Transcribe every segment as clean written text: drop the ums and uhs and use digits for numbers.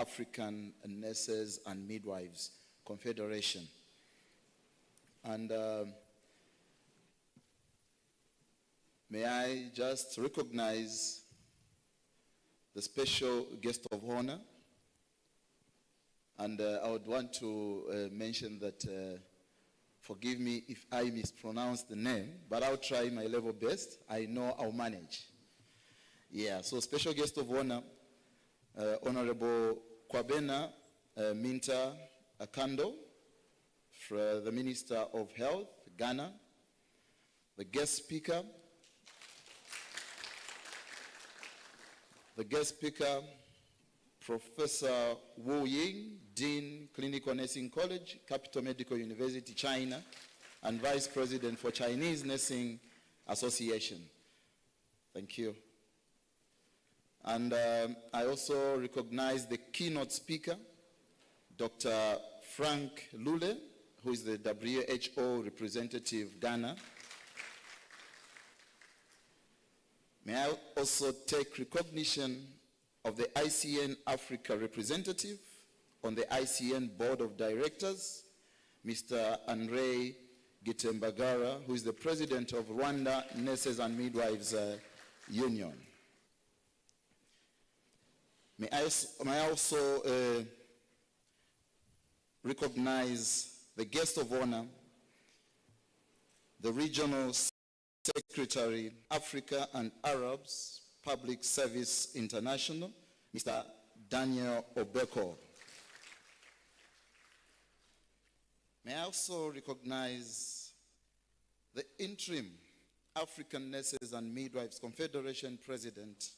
African Nurses and Midwives Confederation. And may I just recognize the special guest of honor. And I would want to mention that, forgive me if I mispronounce the name, but I'll try my level best. I know I'll manage. Yeah, so special guest of honor, Honorable Kwabena Minta Akando, the Minister of Health, Ghana. The guest speaker, Professor Wu Ying, Dean, Clinical Nursing College, Capital Medical University, China, and Vice President for Chinese Nursing Association. Thank you. And I also recognize the keynote speaker, Dr. Frank Lule, who is the WHO representative, Ghana. May I also take recognition of the ICN Africa representative on the ICN Board of Directors, Mr. Andre Gitembagara, who is the President of Rwanda Nurses and Midwives Union. May I also recognize the guest of honor, the Regional Secretary, Africa and Arabs, Public Service International, Mr. Daniel Obeko. May I also recognize the Interim African Nurses and Midwives Confederation President,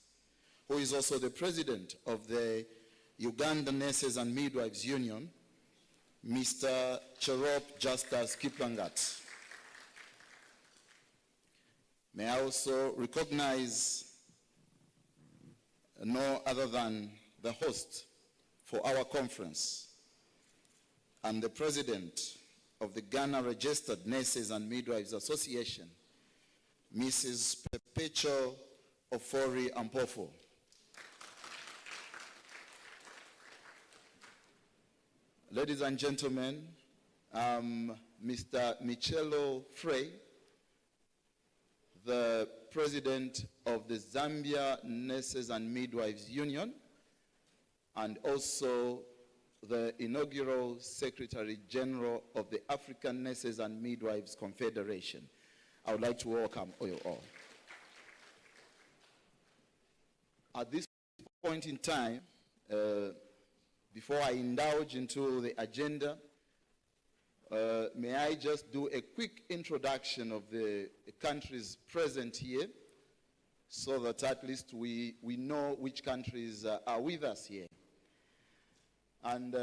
who is also the President of the Uganda Nurses and Midwives Union, Mr. Cherop Justus Kiplangat. May I also recognize no other than the host for our conference and the President of the Ghana Registered Nurses and Midwives Association, Mrs. Perpetual Ofori Ampofo. Ladies and gentlemen, Mr. Michelo Frey, the President of the Zambia Nurses and Midwives Union, and also the inaugural Secretary General of the African Nurses and Midwives Confederation. I would like to welcome you all. At this point in time, before I indulge into the agenda, may I just do a quick introduction of the countries present here, so that at least we know which countries are with us here. And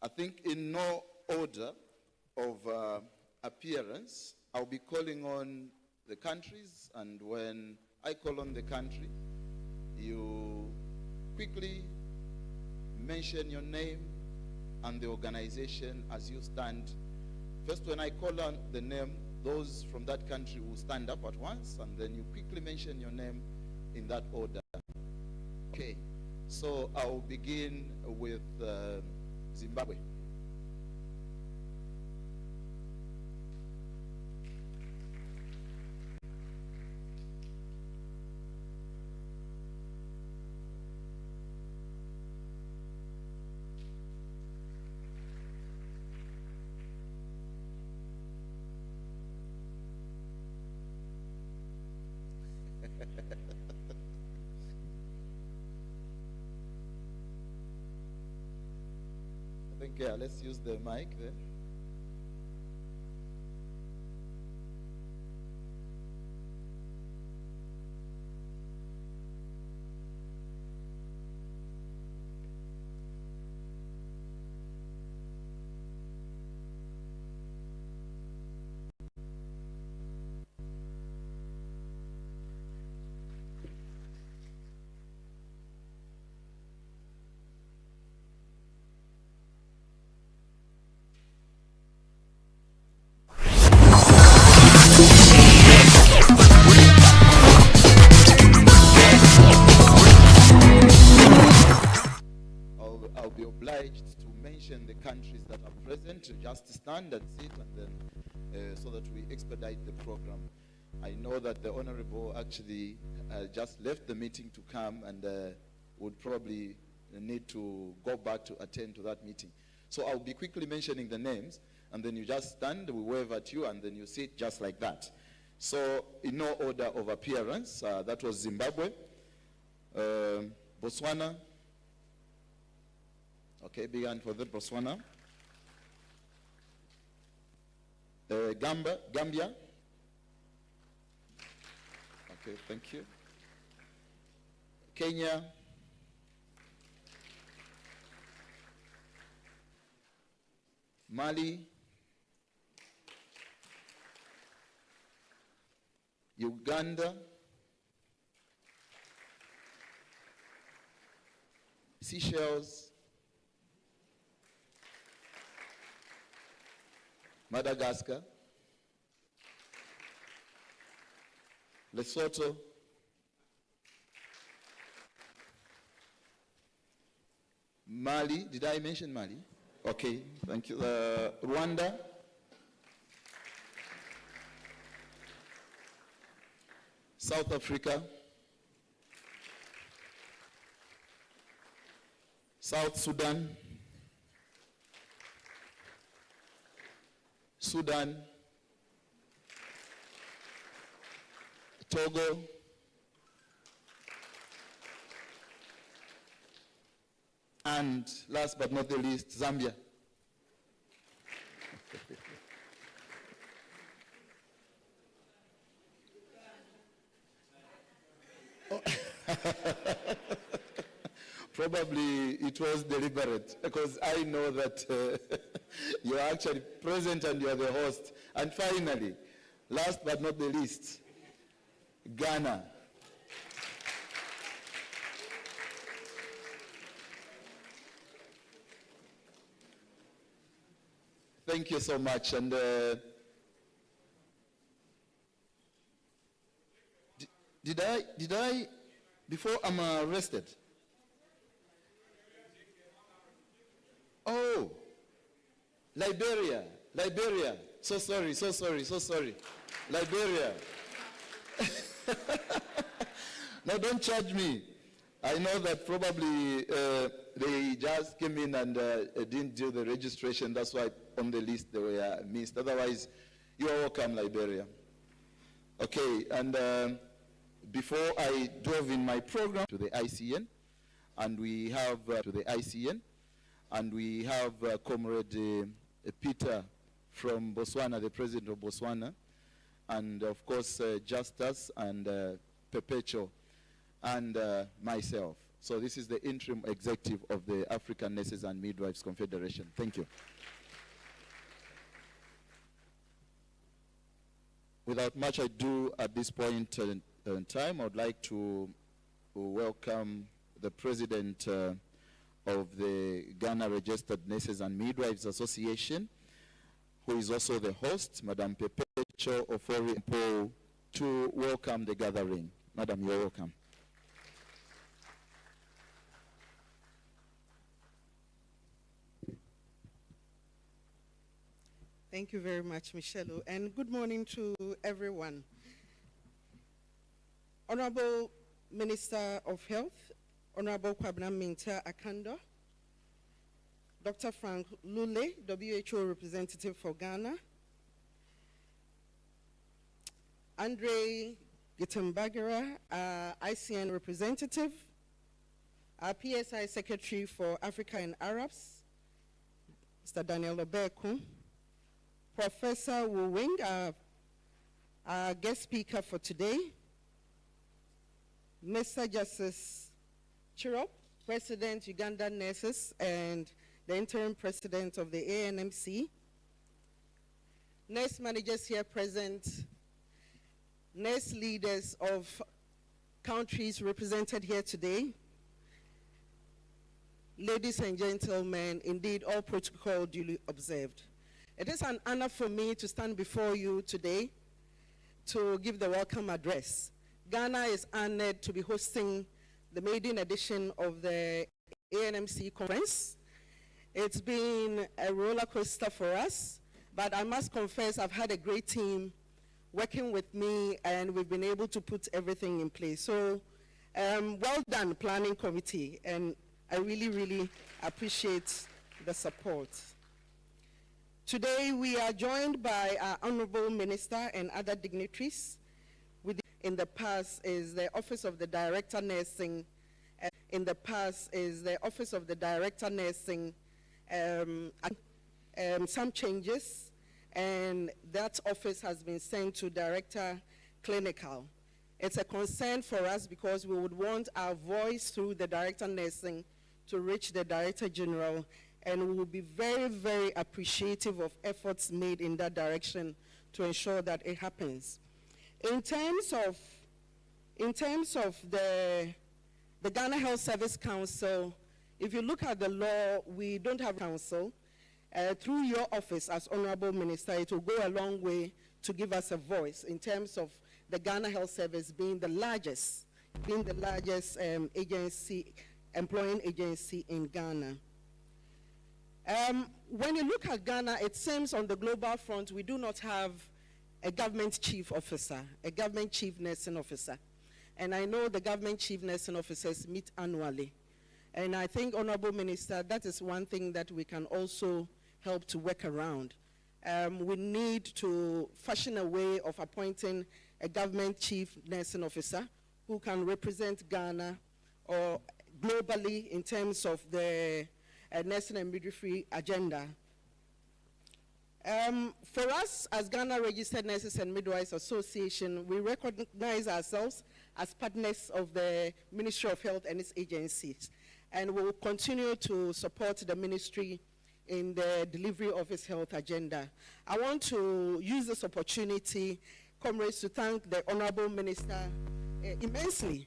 I think in no order of appearance, I'll be calling on the countries, and when I call on the country, you quickly mention your name and the organization as you stand. First, when I call on the name, those from that country will stand up at once, and then you quickly mention your name in that order. Okay, so I'll begin with Zimbabwe. I think, yeah, let's use the mic there. I'll be obliged to mention the countries that are present, to just stand and sit, and then so that we expedite the program. I know that the Honorable actually just left the meeting to come, and would probably need to go back to attend to that meeting. So I'll be quickly mentioning the names, and then you just stand, we wave at you, and then you sit just like that. So in no order of appearance, that was Zimbabwe, Botswana. Okay, big hand for the Botswana. Gambia. Okay, thank you. Kenya. Mali. Uganda. Seychelles. Madagascar. Lesotho. Mali. Did I mention Mali? Okay, thank you. Rwanda. South Africa. South Sudan. Sudan. Togo. And last but not the least, Zambia. Probably it was deliberate, because I know that you are actually present and you are the host. And finally, last but not the least, Ghana. Thank you so much. And did I, before I'm arrested? Oh, Liberia. So sorry. Liberia. No, don't charge me. I know that probably they just came in and didn't do the registration. That's why on the list they were missed. Otherwise, you are welcome, Liberia. Okay, and before I dove in my program to the ICN, and we have Comrade Peter from Botswana, the President of Botswana, and of course Justus and Perpetual, and myself. So this is the interim executive of the African Nurses and Midwives Confederation. Thank you. Without much ado, at this point in time, I would like to welcome the President of the Ghana Registered Nurses and Midwives Association, who is also the host, Madam Perpetual Ofori, to welcome the gathering. Madam, you're welcome. Thank you very much, Michelle, and good morning to everyone. Honorable Minister of Health, Honorable Kwabena Minta Akando, Dr. Frank Lule, WHO representative for Ghana, Andre Gitembagera, ICN representative, our PSI Secretary for Africa and Arabs, Mr. Daniel Obeku, Professor Wu Wing, our guest speaker for today, Mr. Justice Chirop, President, Uganda Nurses, and the interim president of the ANMC, nurse managers here present, nurse leaders of countries represented here today, ladies and gentlemen, indeed all protocol duly observed. It is an honor for me to stand before you today to give the welcome address. Ghana is honored to be hosting the maiden edition of the ANMC conference. It's been a roller coaster for us, but I must confess I've had a great team working with me, and we've been able to put everything in place. So well done, planning committee, and I really, really appreciate the support. Today we are joined by our Honorable Minister and other dignitaries. In the past is the Office of the Director Nursing. In the past is the Office of the Director Nursing. Some changes, and that office has been sent to Director Clinical. It's a concern for us because we would want our voice through the Director Nursing to reach the Director General, and we will be very, very appreciative of efforts made in that direction to ensure that it happens. In terms of the Ghana Health Service Council, if you look at the law, we don't have council. Through your office as Honorable Minister, it will go a long way to give us a voice in terms of the Ghana Health Service being the largest agency, employing agency in Ghana. When you look at Ghana, it seems on the global front, we do not have a government chief officer, a government chief nursing officer. And I know the government chief nursing officers meet annually. And I think, Honorable Minister, that is one thing that we can also help to work around. We need to fashion a way of appointing a government chief nursing officer who can represent Ghana or globally in terms of the nursing and midwifery agenda. For us, as Ghana Registered Nurses and Midwives Association, we recognize ourselves as partners of the Ministry of Health and its agencies, and we will continue to support the ministry in the delivery of its health agenda. I want to use this opportunity, comrades, to thank the Honorable Minister immensely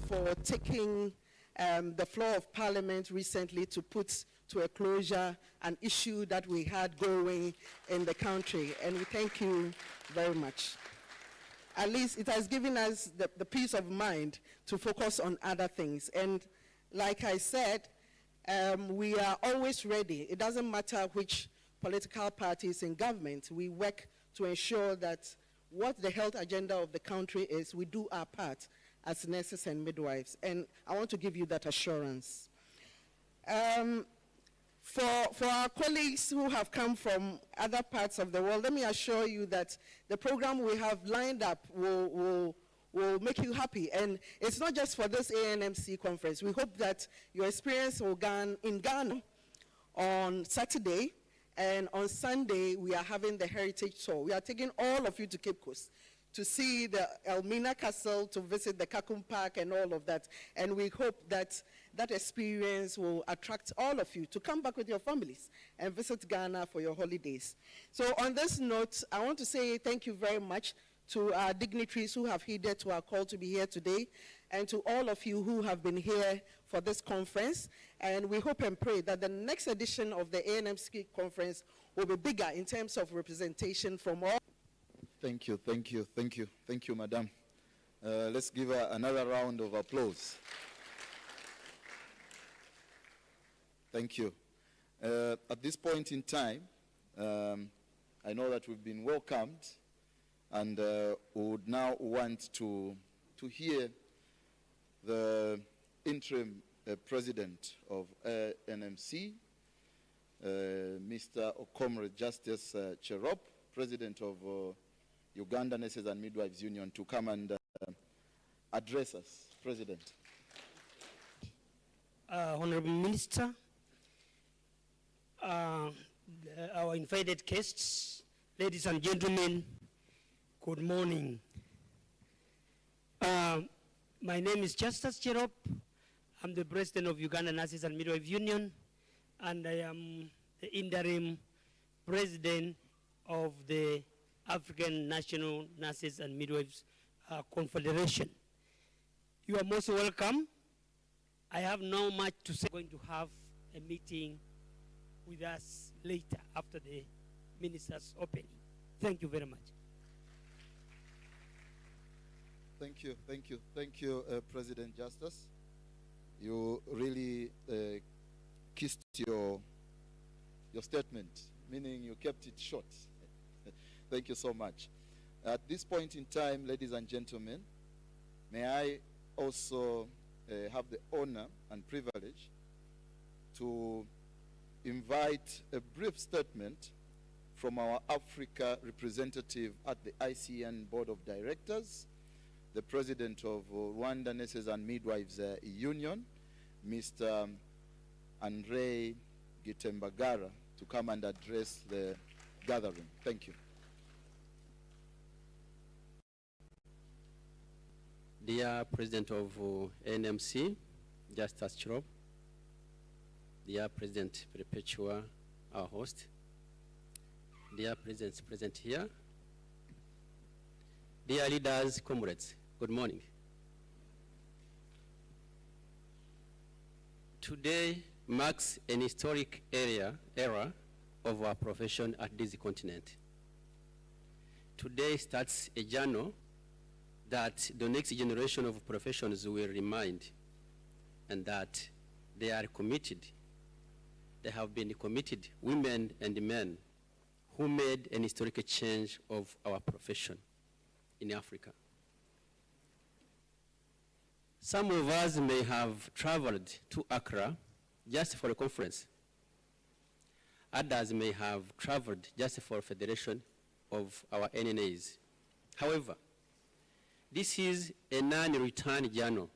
for taking the floor of Parliament recently to put to a closure an issue that we had going in the country, and we thank you very much. At least it has given us the peace of mind to focus on other things. And like I said, we are always ready. It doesn't matter which political party is in government. We work to ensure that what the health agenda of the country is, we do our part as nurses and midwives. And I want to give you that assurance. For our colleagues who have come from other parts of the world, let me assure you that the program we have lined up will make you happy. And it's not just for this ANMC conference. We hope that your experience will in Ghana on Saturday, and on Sunday we are having the heritage tour. We are taking all of you to Cape Coast to see the Elmina Castle, to visit the Kakum Park and all of that. And we hope that that experience will attract all of you to come back with your families and visit Ghana for your holidays. So on this note, I want to say thank you very much to our dignitaries who have heeded to our call to be here today, and to all of you who have been here for this conference. And we hope and pray that the next edition of the ANMC conference will be bigger in terms of representation from all. Thank you, thank you, thank you, thank you, Madam. Let's give her another round of applause. Thank you. At this point in time, I know that we've been welcomed, and we would now want to hear the interim president of NMC, Mr. Comrade Justice Cherop, president of Uganda Nurses and Midwives Union, to come and address us. President. Honorable Minister, our invited guests, ladies and gentlemen, good morning. My name is Justice Cherop. I'm the president of Uganda Nurses and Midwives Union, and I am the interim president of the African National Nurses and Midwives Confederation. You are most welcome. I have not much to say. We're going to have a meeting with us later after the minister's opening. Thank you very much. Thank you, thank you, thank you, President Justice. You really kissed your statement, meaning you kept it short. Thank you so much. At this point in time, ladies and gentlemen, may I also have the honor and privilege to invite a brief statement from our Africa representative at the ICN Board of Directors, the President of Rwanda Nurses and Midwives Union, Mr. Andre Gitembagara, to come and address the gathering. Thank you. Dear President of NMC, Justice Chirop, dear President Perpetua, our host, dear Presidents present here, dear leaders, comrades, good morning. Today marks an historic era of our profession at this continent. Today starts a journey that the next generation of professionals will remind, and that they are committed. They have been committed women and men who made an historic change of our profession in Africa. Some of us may have traveled to Accra just for a conference. Others may have traveled just for a federation of our NNAs. However, this is a non-return journey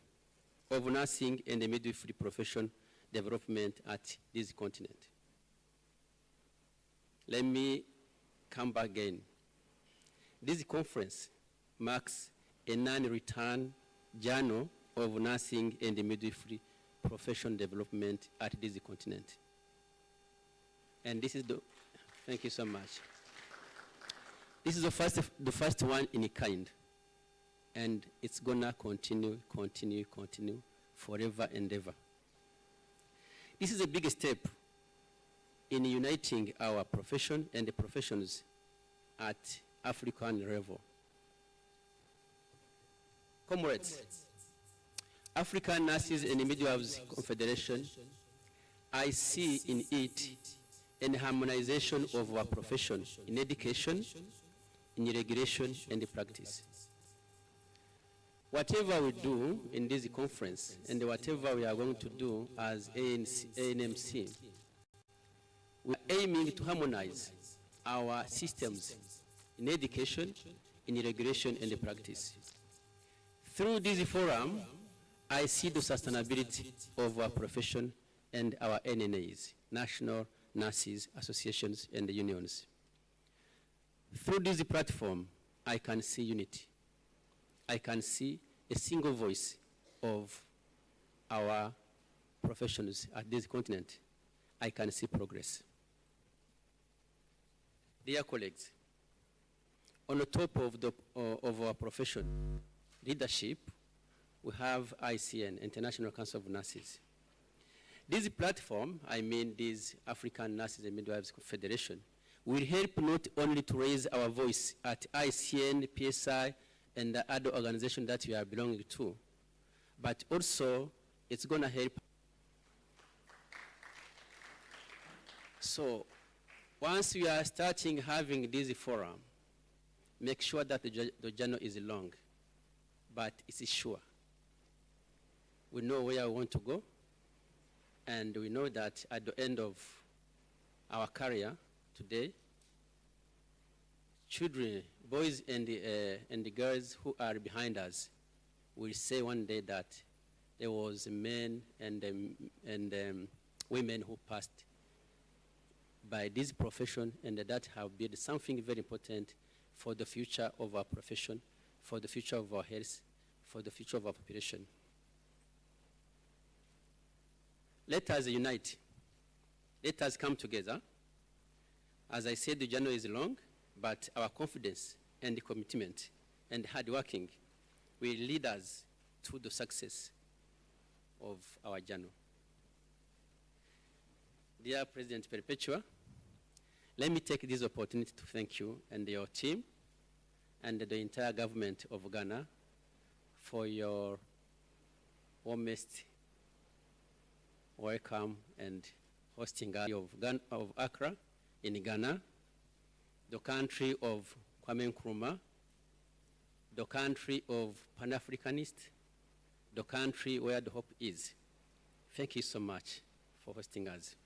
of nursing and the midwifery profession development at this continent. Let me come back again. This conference marks a non-return journey of nursing and the midwifery profession development at this continent. And this is thank you so much. This is the first one in a kind. And it's gonna continue forever and ever. This is a big step in uniting our profession and the professions at African level. Comrades, African Nurses and Midwives Confederation, I see in it an harmonization of our profession in education, in regulation, and practice. Whatever we do in this conference and whatever we are going to do as ANMC, we are aiming to harmonize our systems in education, in regulation, and practice. Through this forum, I see the sustainability of our profession and our NNAs, National Nurses Associations and Unions. Through this platform, I can see unity. I can see a single voice of our professionals at this continent. I can see progress. Dear colleagues, on the top of our profession leadership, we have ICN, International Council of Nurses. This platform, I mean this African Nurses and Midwives Confederation, will help not only to raise our voice at ICN, PSI, and the other organizations that we are belonging to, but also it's going to help. So once we are starting having this forum, make sure that the journey is long, but it's sure. We know where we want to go, and we know that at the end of our career today, children, boys and the girls who are behind us will say one day that there was men and women who passed by this profession, and that have built something very important for the future of our profession, for the future of our health, for the future of our population. Let us unite. Let us come together. As I said, the journey is long, but our confidence and the commitment and hard working will lead us to the success of our journey. Dear President Perpetua, let me take this opportunity to thank you and your team and the entire government of Ghana for your warmest welcome and hosting us of Accra in Ghana, the country of Kwame Nkrumah, the country of Pan-Africanists, the country where the hope is. Thank you so much for hosting us.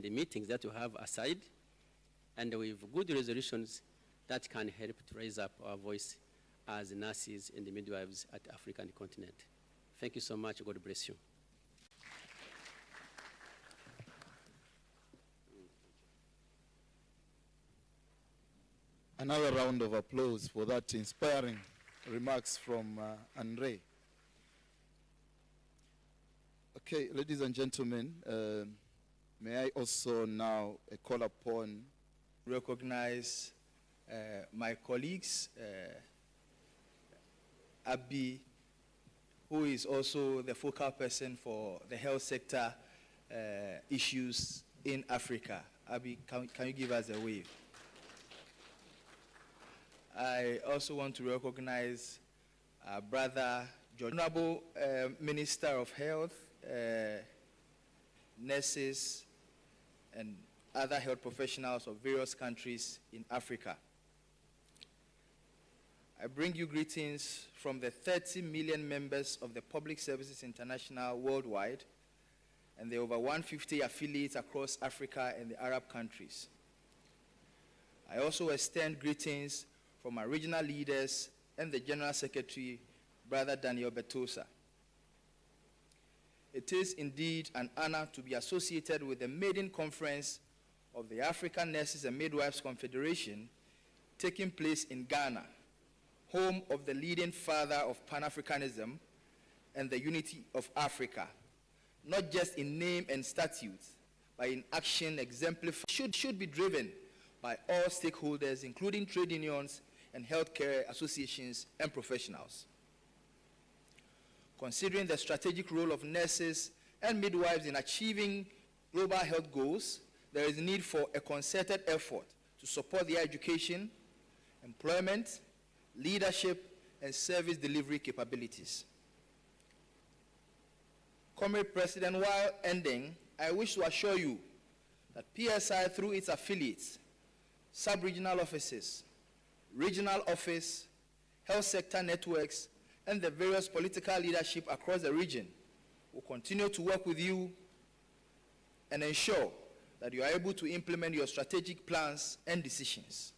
The meetings that you have aside, and with good resolutions that can help to raise up our voice as nurses and the midwives at the African continent. Thank you so much. God bless you. Another round of applause for that inspiring remarks from Andre. Okay, ladies and gentlemen, may I also now call upon recognize my colleagues, Abi, who is also the focal person for the health sector issues in Africa. Abi, can you give us a wave? I also want to recognize our brother, George, Honorable Minister of Health, nurses, and other health professionals of various countries in Africa. I bring you greetings from the 30 million members of the Public Services International worldwide and the over 150 affiliates across Africa and the Arab countries. I also extend greetings from our regional leaders and the General Secretary, Brother Daniel Betosa. It is indeed an honor to be associated with the Maiden Conference of the African Nurses and Midwives Confederation taking place in Ghana, home of the leading father of Pan-Africanism and the unity of Africa, not just in name and statutes, but in action exemplified, should be driven by all stakeholders, including trade unions and healthcare associations and professionals. Considering the strategic role of nurses and midwives in achieving global health goals, there is a need for a concerted effort to support their education, employment, leadership, and service delivery capabilities. Comrade President, while ending, I wish to assure you that PSI, through its affiliates, sub-regional offices, regional office, health sector networks, and the various political leadership across the region will continue to work with you and ensure that you are able to implement your strategic plans and decisions.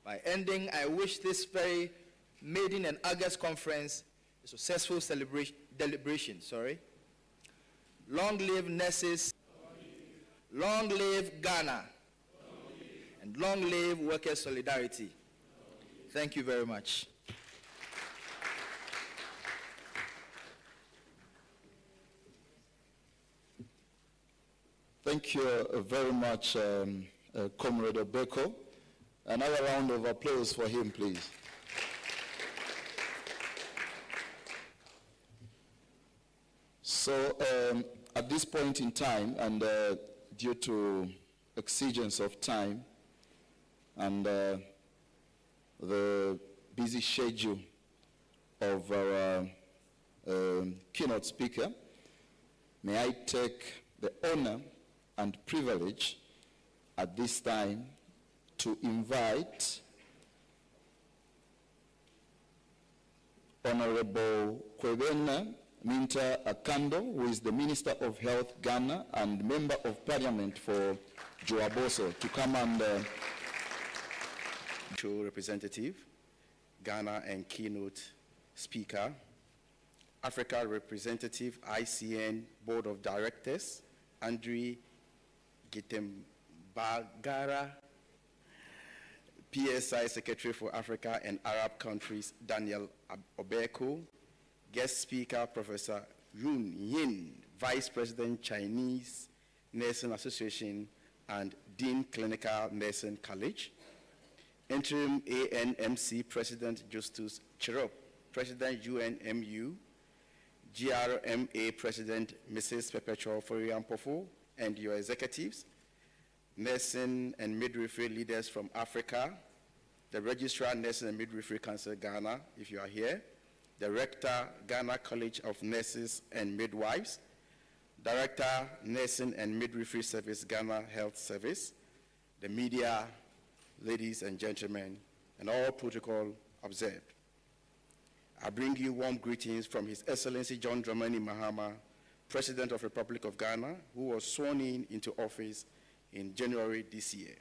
By ending, I wish this very Maiden and August conference a successful deliberation. Long live nurses, long live Ghana, and long live workers' solidarity. Thank you very much. Thank you very much, Comrade Obeko. Another round of applause for him, please. So at this point in time, and due to exigence of time and the busy schedule of our keynote speaker, may I take the honor and privilege at this time to invite Honorable Kwebena Minta Akando, who is the Minister of Health, Ghana, and Member of Parliament for Joaboso, to come and representative, Ghana and keynote speaker, Africa representative, ICN Board of Directors, Andre Gitembagara, PSI Secretary for Africa and Arab Countries, Daniel Obeko, guest speaker, Professor Yun Yin, Vice President, Chinese Nursing Association and Dean Clinical Nursing College, Interim ANMC President Justus Chirop, President UNMU, GRMA President Mrs. Perpetual Foriampofo, and your executives, nursing and midwifery leaders from Africa, the Registrar Nursing and Midwifery Council Ghana, if you are here, Director, Ghana College of Nurses and Midwives, Director, Nursing and Midwifery Service, Ghana Health Service, the media, ladies and gentlemen, and all protocol observed. I bring you warm greetings from His Excellency John Dramani Mahama, President of the Republic of Ghana, who was sworn into office in January this year.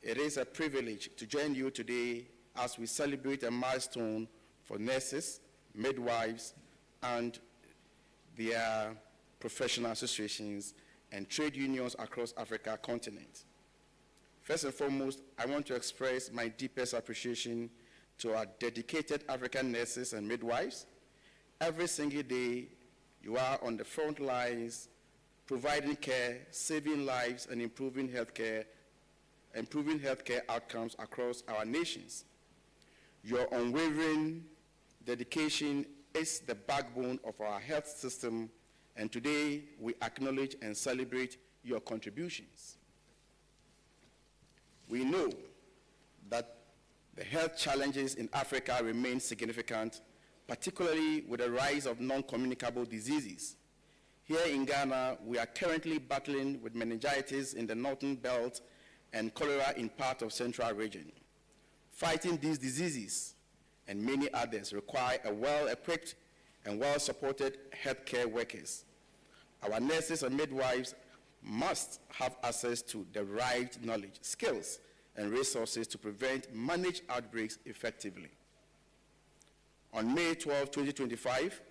It is a privilege to join you today as we celebrate a milestone for nurses, midwives, and their professional associations and trade unions across Africa continent. First and foremost, I want to express my deepest appreciation to our dedicated African nurses and midwives. Every single day, you are on the front lines, providing care, saving lives, and improving healthcare outcomes across our nations. Your unwavering dedication is the backbone of our health system, and today we acknowledge and celebrate your contributions. We know that the health challenges in Africa remain significant, particularly with the rise of non-communicable diseases. Here in Ghana, we are currently battling with meningitis in the northern belt and cholera in part of central region. Fighting these diseases and many others require a well-equipped and well-supported healthcare workers. Our nurses and midwives must have access to the right knowledge, skills, and resources to prevent, manage outbreaks effectively. On May 12, 2025,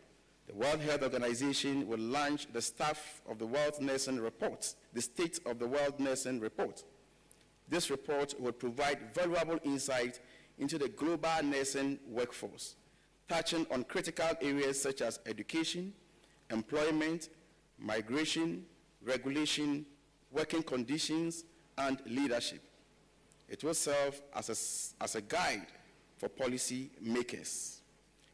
the World Health Organization will launch the Staff of the World Nursing Report, the State of the World Nursing Report. This report will provide valuable insight into the global nursing workforce, touching on critical areas such as education, employment, migration, regulation, working conditions, and leadership. It will serve as a guide for policy makers,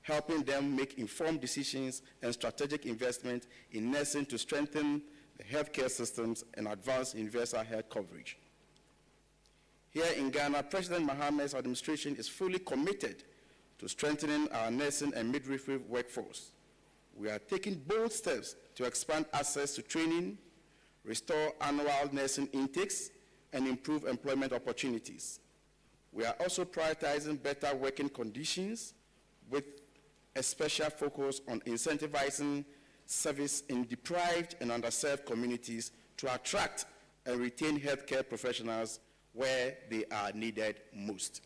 helping them make informed decisions and strategic investment in nursing to strengthen the healthcare systems and advance universal health coverage. Here in Ghana, President Mahama's administration is fully committed to strengthening our nursing and midwifery workforce. We are taking bold steps to expand access to training, restore annual nursing intakes, and improve employment opportunities. We are also prioritizing better working conditions with a special focus on incentivizing service in deprived and underserved communities to attract and retain healthcare professionals where they are needed most.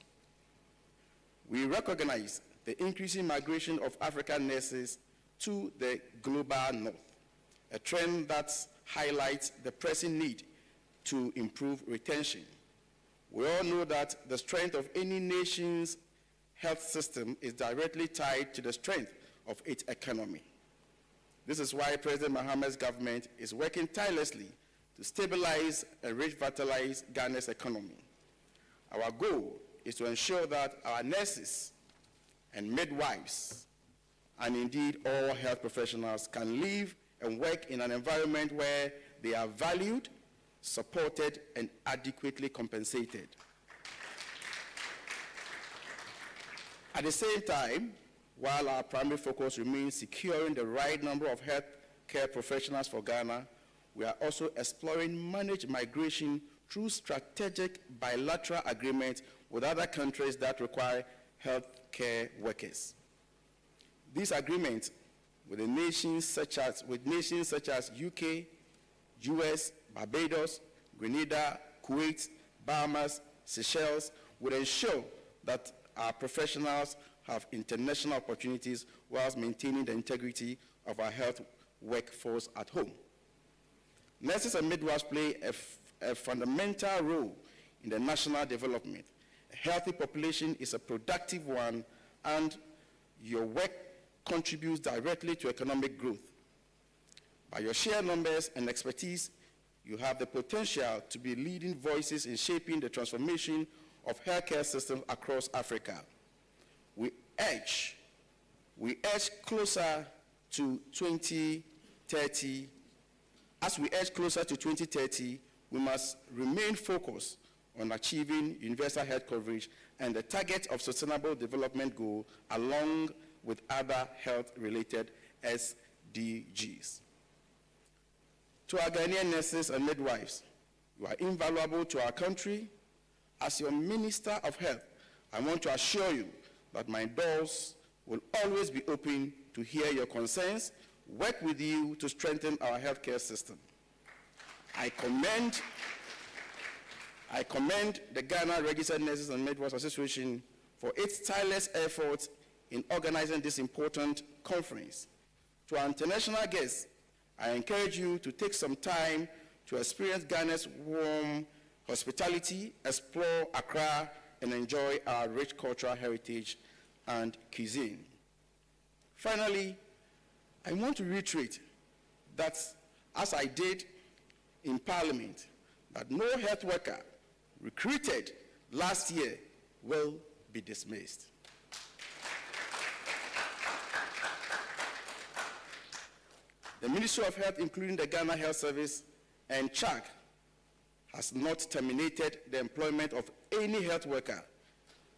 We recognize the increasing migration of African nurses to the global north, a trend that highlights the pressing need to improve retention. We all know that the strength of any nation's health system is directly tied to the strength of its economy. This is why President Mahama's government is working tirelessly to stabilize and revitalize Ghana's economy. Our goal is to ensure that our nurses and midwives, and indeed all health professionals, can live and work in an environment where they are valued, supported, and adequately compensated. At the same time, while our primary focus remains securing the right number of healthcare professionals for Ghana, we are also exploring managed migration through strategic bilateral agreements with other countries that require healthcare workers. These agreements with nations such as UK, US, Barbados, Grenada, Kuwait, Bahamas, Seychelles would ensure that our professionals have international opportunities whilst maintaining the integrity of our health workforce at home. Nurses and midwives play a fundamental role in the national development. A healthy population is a productive one, and your work contributes directly to economic growth. By your sheer numbers and expertise, you have the potential to be leading voices in shaping the transformation of healthcare systems across Africa. We edge closer to 2030. As we edge closer to 2030, we must remain focused on achieving universal health coverage and the target of Sustainable Development Goal along with other health-related SDGs. To our Ghanaian nurses and midwives, you are invaluable to our country. As your Minister of Health, I want to assure you that my doors will always be open to hear your concerns, work with you to strengthen our healthcare system. I commend the Ghana Registered Nurses and Midwives Association for its tireless efforts in organizing this important conference. To our international guests, I encourage you to take some time to experience Ghana's warm hospitality, explore Accra, and enjoy our rich cultural heritage and cuisine. Finally, I want to reiterate that, as I did in Parliament, that no health worker recruited last year will be dismissed. The Ministry of Health, including the Ghana Health Service and CHAG, has not terminated the employment of any health worker.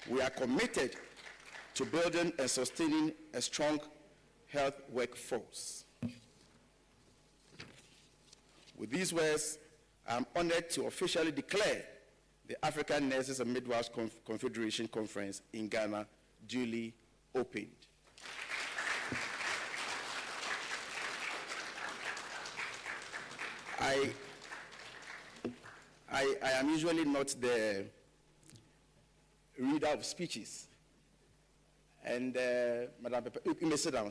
We are committed to building and sustaining a strong health workforce. With these words, I am honored to officially declare the African Nurses and Midwives Confederation Conference in Ghana duly opened. I am usually not the reader of speeches. And Madam, you may sit down.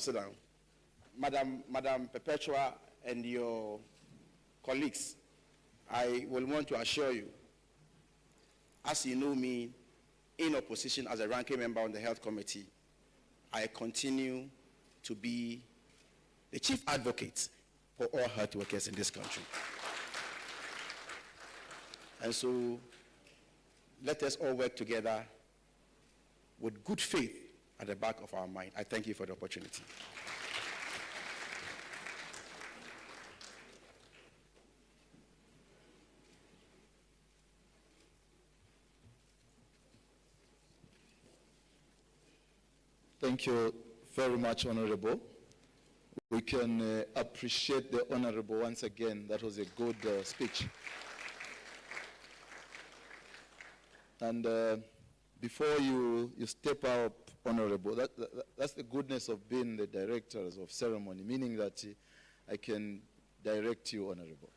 Madam Perpetua and your colleagues, I will want to assure you, as you know me, in opposition as a ranking member on the Health Committee, I continue to be the chief advocate for all health workers in this country. And so, let us all work together with good faith at the back of our mind. I thank you for the opportunity. Thank you very much, Honorable. We can appreciate the Honorable once again. That was a good speech. And before you step up, Honorable, that's the goodness of being the directors of ceremony, meaning that I can direct you, Honorable.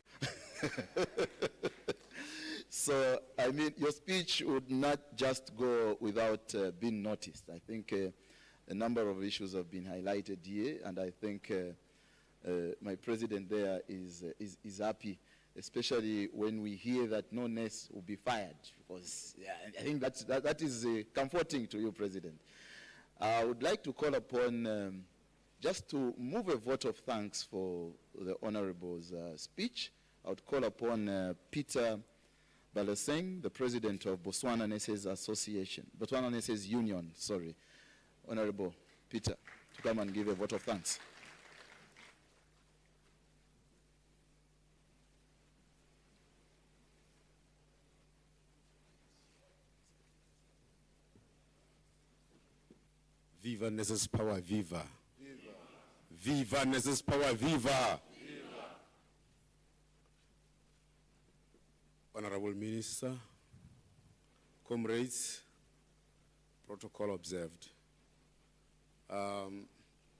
So, I mean, your speech would not just go without being noticed. I think a number of issues have been highlighted here, and I think my president there is happy, especially when we hear that no nurse will be fired, because I think that is comforting to you, President. I would like to call upon, just to move a vote of thanks for the Honorable's speech, I would call upon Peter Baleseng, the President of Botswana Nurses Association, Botswana Nurses Union, sorry. Honorable Peter, to come and give a vote of thanks. Viva Nurses Power, viva. Viva. Viva Nurses Power, viva. Viva. Honorable Minister, comrades, protocol observed.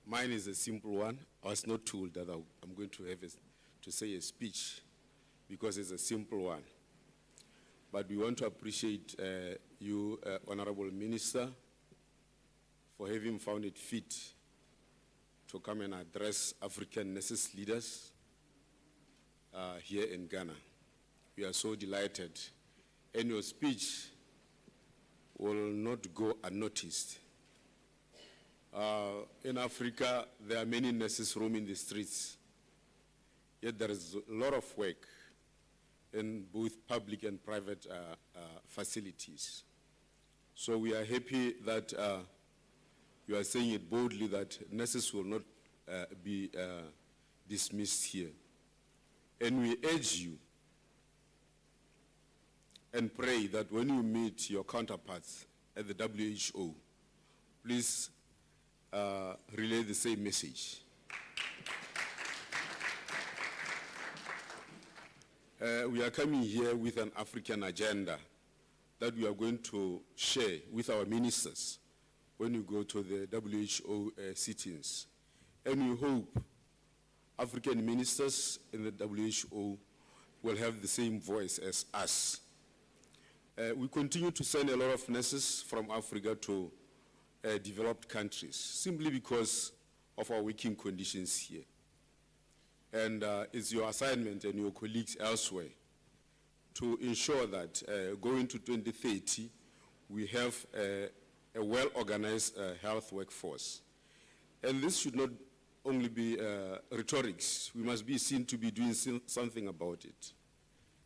Mine is a simple one. I was not told that I'm going to have to say a speech because it's a simple one. But we want to appreciate you, Honorable Minister, for having found it fit to come and address African nurses leaders here in Ghana. We are so delighted. And your speech will not go unnoticed. In Africa, there are many nurses roaming the streets. Yet there is a lot of work in both public and private facilities. So we are happy that you are saying it boldly that nurses will not be dismissed here. And we urge you and pray that when you meet your counterparts at the WHO, please relay the same message. We are coming here with an African agenda that we are going to share with our ministers when you go to the WHO sittings. And we hope African ministers in the WHO will have the same voice as us. We continue to send a lot of nurses from Africa to developed countries simply because of our working conditions here. And it's your assignment and your colleagues elsewhere to ensure that going to 2030, we have a well-organized health workforce. And this should not only be rhetorics. We must be seen to be doing something about it.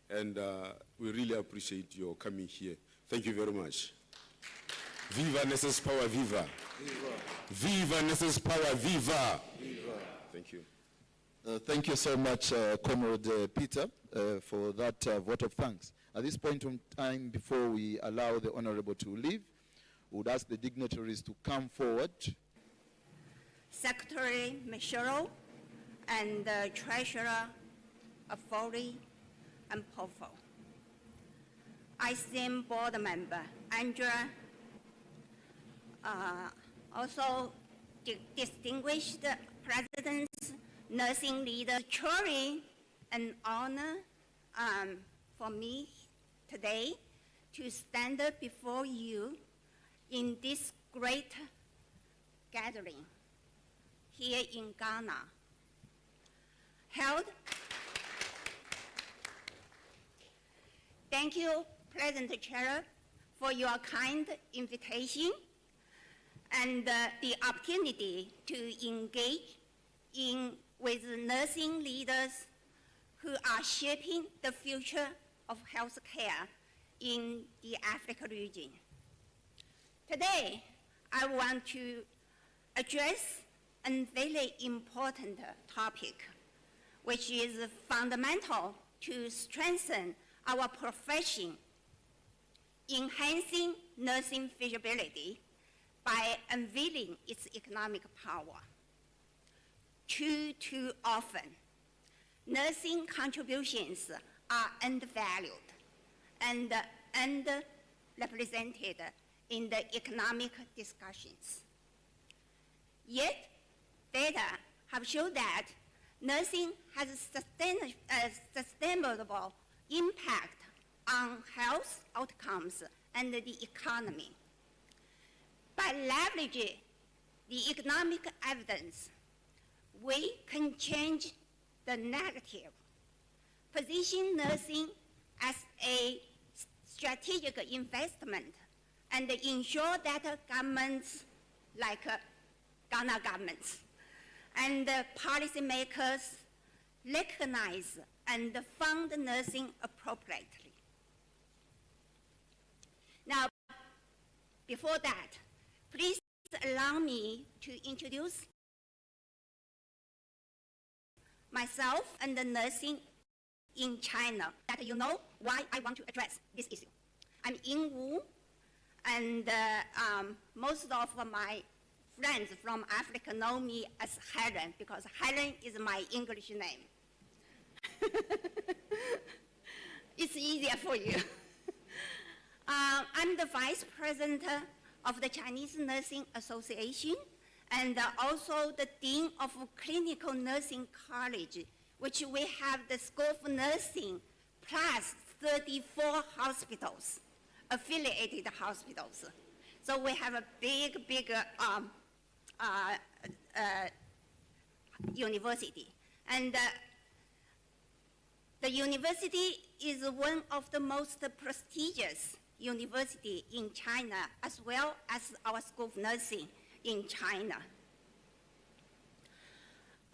And we really appreciate your coming here. Thank you very much. Viva Nurses Power, viva. Viva. Viva Nurses Power, viva. Viva. Thank you. Thank you so much, Comrade Peter, for that vote of thanks. At this point in time, before we allow the Honorable to leave, we would ask the dignitaries to come forward. Secretary Ministerial and Treasurer Afori and Pofo. ICM Board Member Andrea, also distinguished presidents, nursing leaders. Truly an honor for me today to stand before you in this great gathering here in Ghana. Held. Thank you, President Chair, for your kind invitation and the opportunity to engage with nursing leaders who are shaping the future of healthcare in the Africa region. Today, I want to address a very important topic, which is fundamental to strengthen our profession, enhancing nursing feasibility by unveiling its economic power. Too often, nursing contributions are undervalued and underrepresented in the economic discussions. Yet, data have shown that nursing has a sustainable impact on health outcomes and the economy. By leveraging the economic evidence, we can change the narrative, position nursing as a strategic investment, and ensure that governments like Ghana governments and policymakers recognize and fund nursing appropriately. Now, before that, please allow me to introduce myself and the nursing in China, that you know why I want to address this issue. I'm in Wu, and most of my friends from Africa know me as Helen, because Helen is my English name. It's easier for you. I'm the Vice President of the Chinese Nursing Association, and also the Dean of Clinical Nursing College, which we have the School of Nursing plus 34 hospitals, affiliated hospitals. So we have a big university. And the university is one of the most prestigious university in China, as well as our School of Nursing in China.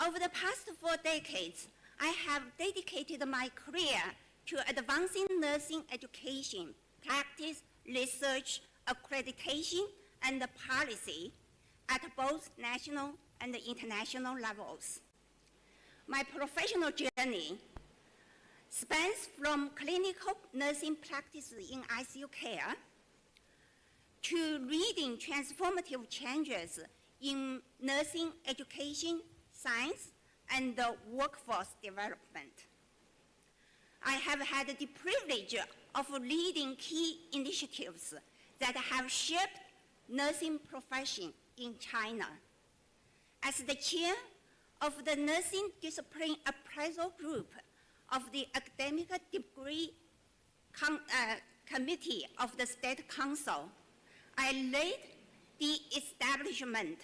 Over the past 4 decades, I have dedicated my career to advancing nursing education, practice, research, accreditation, and policy at both national and international levels. My professional journey spans from clinical nursing practice in ICU care to leading transformative changes in nursing education, science, and workforce development. I have had the privilege of leading key initiatives that have shaped nursing profession in China. As the chair of the Nursing Discipline Appraisal Group of the Academic Degree Committee of the State Council, I led the establishment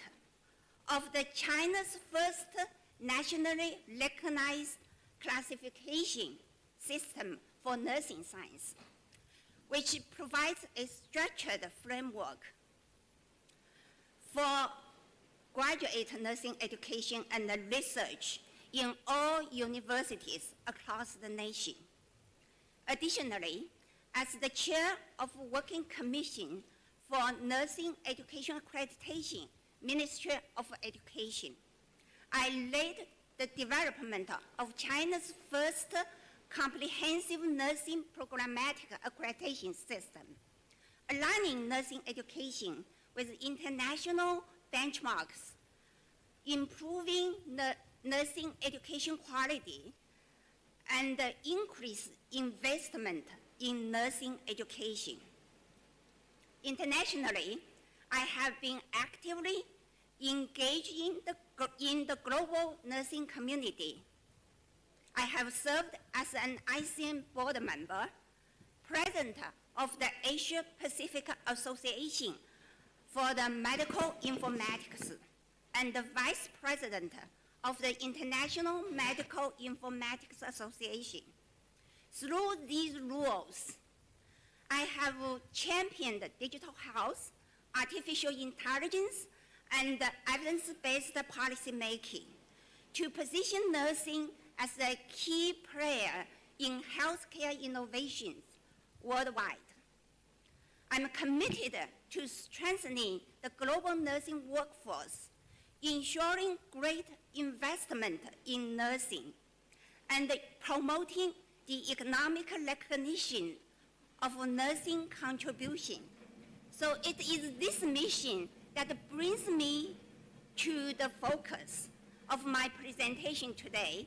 of the China's first nationally recognized classification system for nursing science, which provides a structured framework for graduate nursing education and research in all universities across the nation. Additionally, as the chair of Working Commission for Nursing Education Accreditation, Ministry of Education, I led the development of China's first comprehensive nursing programmatic accreditation system, aligning nursing education with international benchmarks, improving the nursing education quality, and increase investment in nursing education. Internationally, I have been actively engaged in the global nursing community. I have served as an ICM board member, president of the Asia Pacific Association for the Medical Informatics, and the vice president of the International Medical Informatics Association. Through these roles, I have championed digital health, artificial intelligence, and evidence-based policy making to position nursing as a key player in healthcare innovations worldwide. I'm committed to strengthening the global nursing workforce, ensuring great investment in nursing, and promoting the economic recognition of nursing contribution. So it is this mission that brings me to the focus of my presentation today,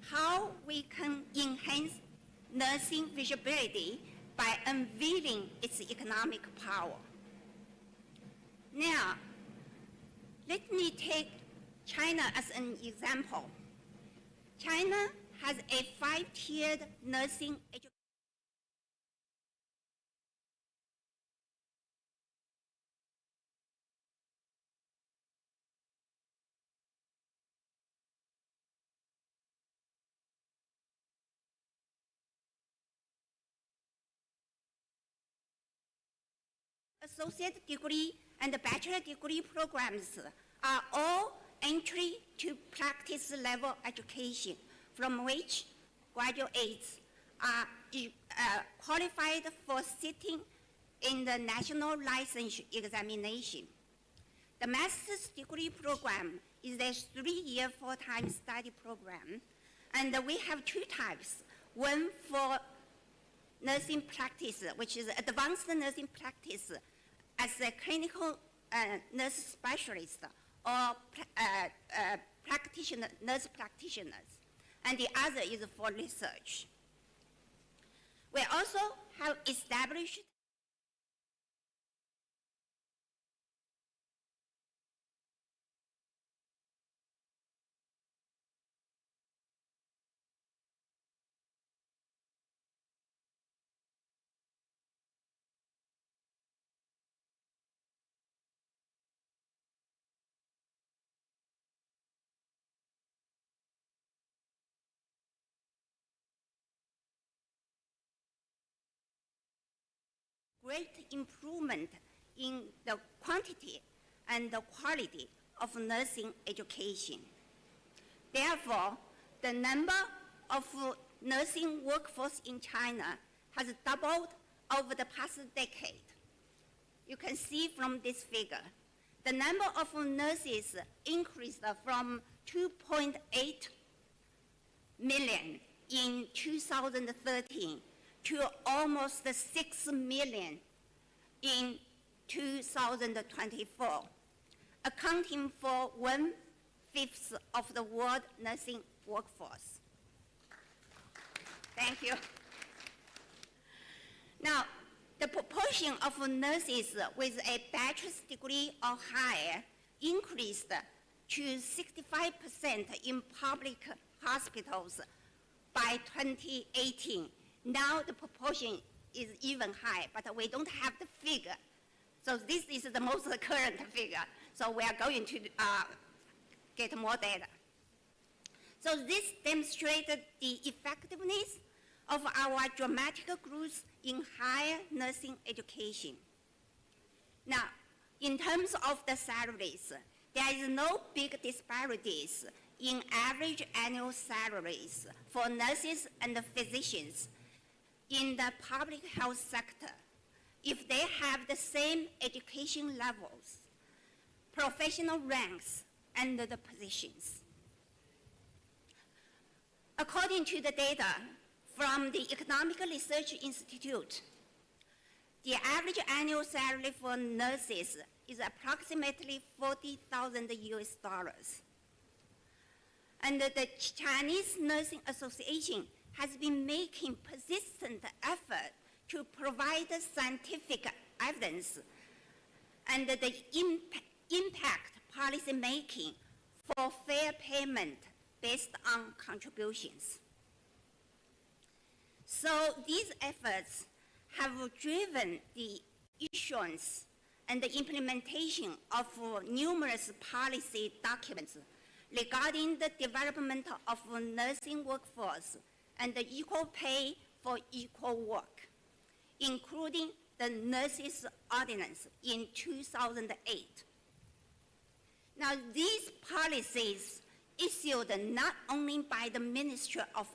how we can enhance nursing visibility by unveiling its economic power. Now, let me take China as an example. China has a 5-tiered nursing education associate degree and bachelor degree programs are all entry to practice level education, from which graduates are qualified for sitting in the national license examination. The master's degree program is a 3-year full-time study program, and we have 2 types, one for nursing practice, which is advanced nursing practice as a clinical nurse specialist or nurse practitioners, and the other is for research. We also have established great improvement in the quantity and the quality of nursing education. Therefore, the number of nursing workforce in China has doubled over the past decade. You can see from this figure. The number of nurses increased from 2.8 million in 2013 to almost 6 million in 2024, accounting for 1/5 of the world nursing workforce. Thank you. Now, the proportion of nurses with a bachelor's degree or higher increased to 65% in public hospitals by 2018. Now the proportion is even higher, but we don't have the figure. So this is the most current figure. So we are going to get more data. So this demonstrated the effectiveness of our dramatic growth in higher nursing education. Now, in terms of the salaries, there is no big disparities in average annual salaries for nurses and physicians in the public health sector if they have the same education levels, professional ranks, and the positions. According to the data from the Economic Research Institute, the average annual salary for nurses is approximately $40,000 US. And the Chinese Nursing Association has been making persistent effort to provide scientific evidence and the impact policy making for fair payment based on contributions. So these efforts have driven the issuance and the implementation of numerous policy documents regarding the development of nursing workforce and the equal pay for equal work, including the Nurses Ordinance in 2008. Now, these policies issued not only by the Ministry of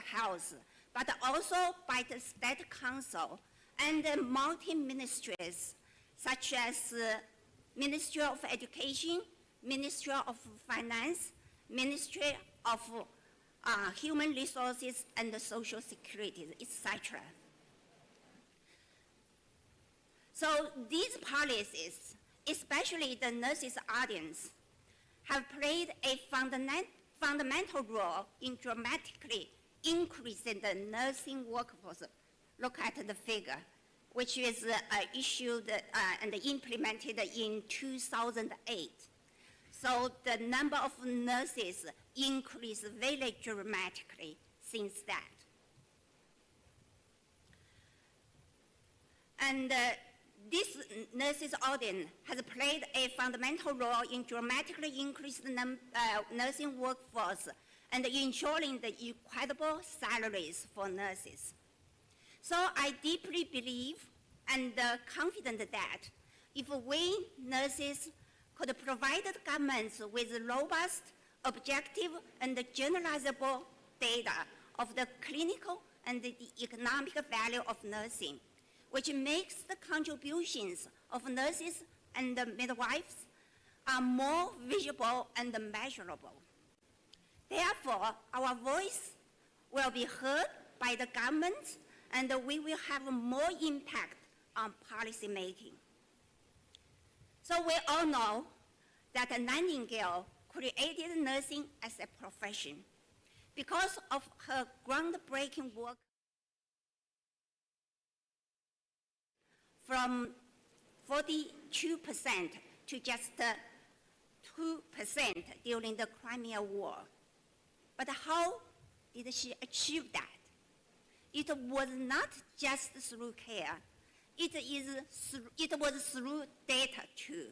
Health, but also by the State Council and the multi-ministries, such as Ministry of Education, Ministry of Finance, Ministry of Human Resources and Social Security, etc. So these policies, especially the Nurses Ordinance, have played a fundamental role in dramatically increasing the nursing workforce. Look at the figure, which is issued and implemented in 2008. So the number of nurses increased very dramatically since that. And this Nurses Ordinance has played a fundamental role in dramatically increasing the nursing workforce and ensuring the equitable salaries for nurses. So I deeply believe and confident that if we nurses could provide the governments with robust, objective, and generalizable data of the clinical and the economic value of nursing, which makes the contributions of nurses and the midwives more visible and measurable. Therefore, our voice will be heard by the government, and we will have more impact on policy making. So we all know that Nightingale created nursing as a profession because of her groundbreaking work from 42% to just 2% during the Crimea War. But how did she achieve that? It was not just through care. It was through data too.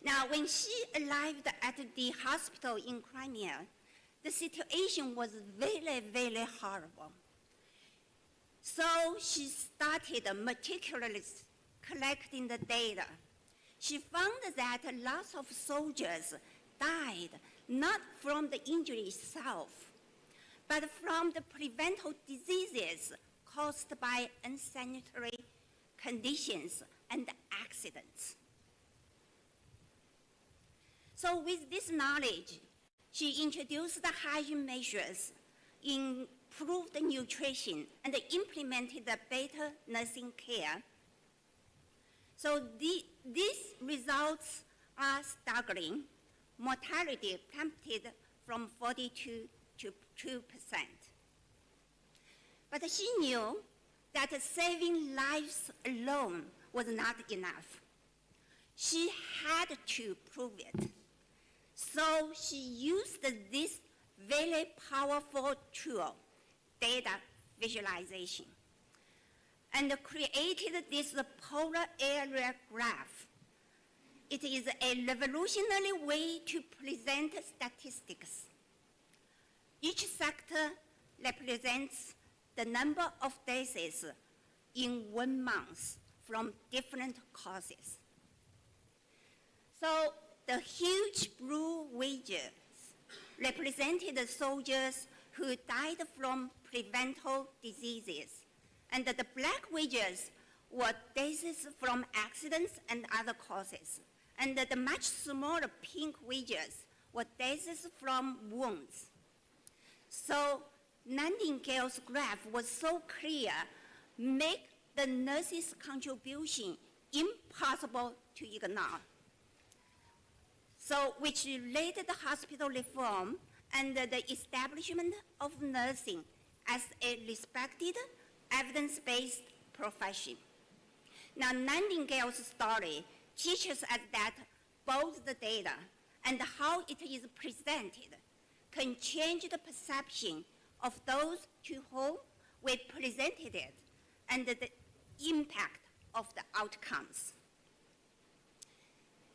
Now, when she arrived at the hospital in Crimea, the situation was very, very horrible. So she started meticulously collecting the data. She found that lots of soldiers died not from the injury itself, but from the preventable diseases caused by unsanitary conditions and accidents. So with this knowledge, She introduced the hygiene measures, improved the nutrition, and implemented the better nursing care. So these results are staggering. Mortality plummeted from 42 to 2%. But she knew that saving lives alone was not enough. She had to prove it. So she used this very powerful tool, data visualization, and created this polar area graph. It is a revolutionary way to present statistics. Each sector represents the number of deaths in 1 month from different causes. So the huge blue wedges represented the soldiers who died from preventable diseases, and the black wedges were deaths from accidents and other causes, and the much smaller pink wedges were deaths from wounds. So Nightingale's graph was so clear, make the nurses' contribution impossible to ignore. So which led the hospital reform and the establishment of nursing as a respected, evidence-based profession. Now, Nightingale's story teaches us that both the data and how it is presented can change the perception of those to whom we presented it and the impact of the outcomes.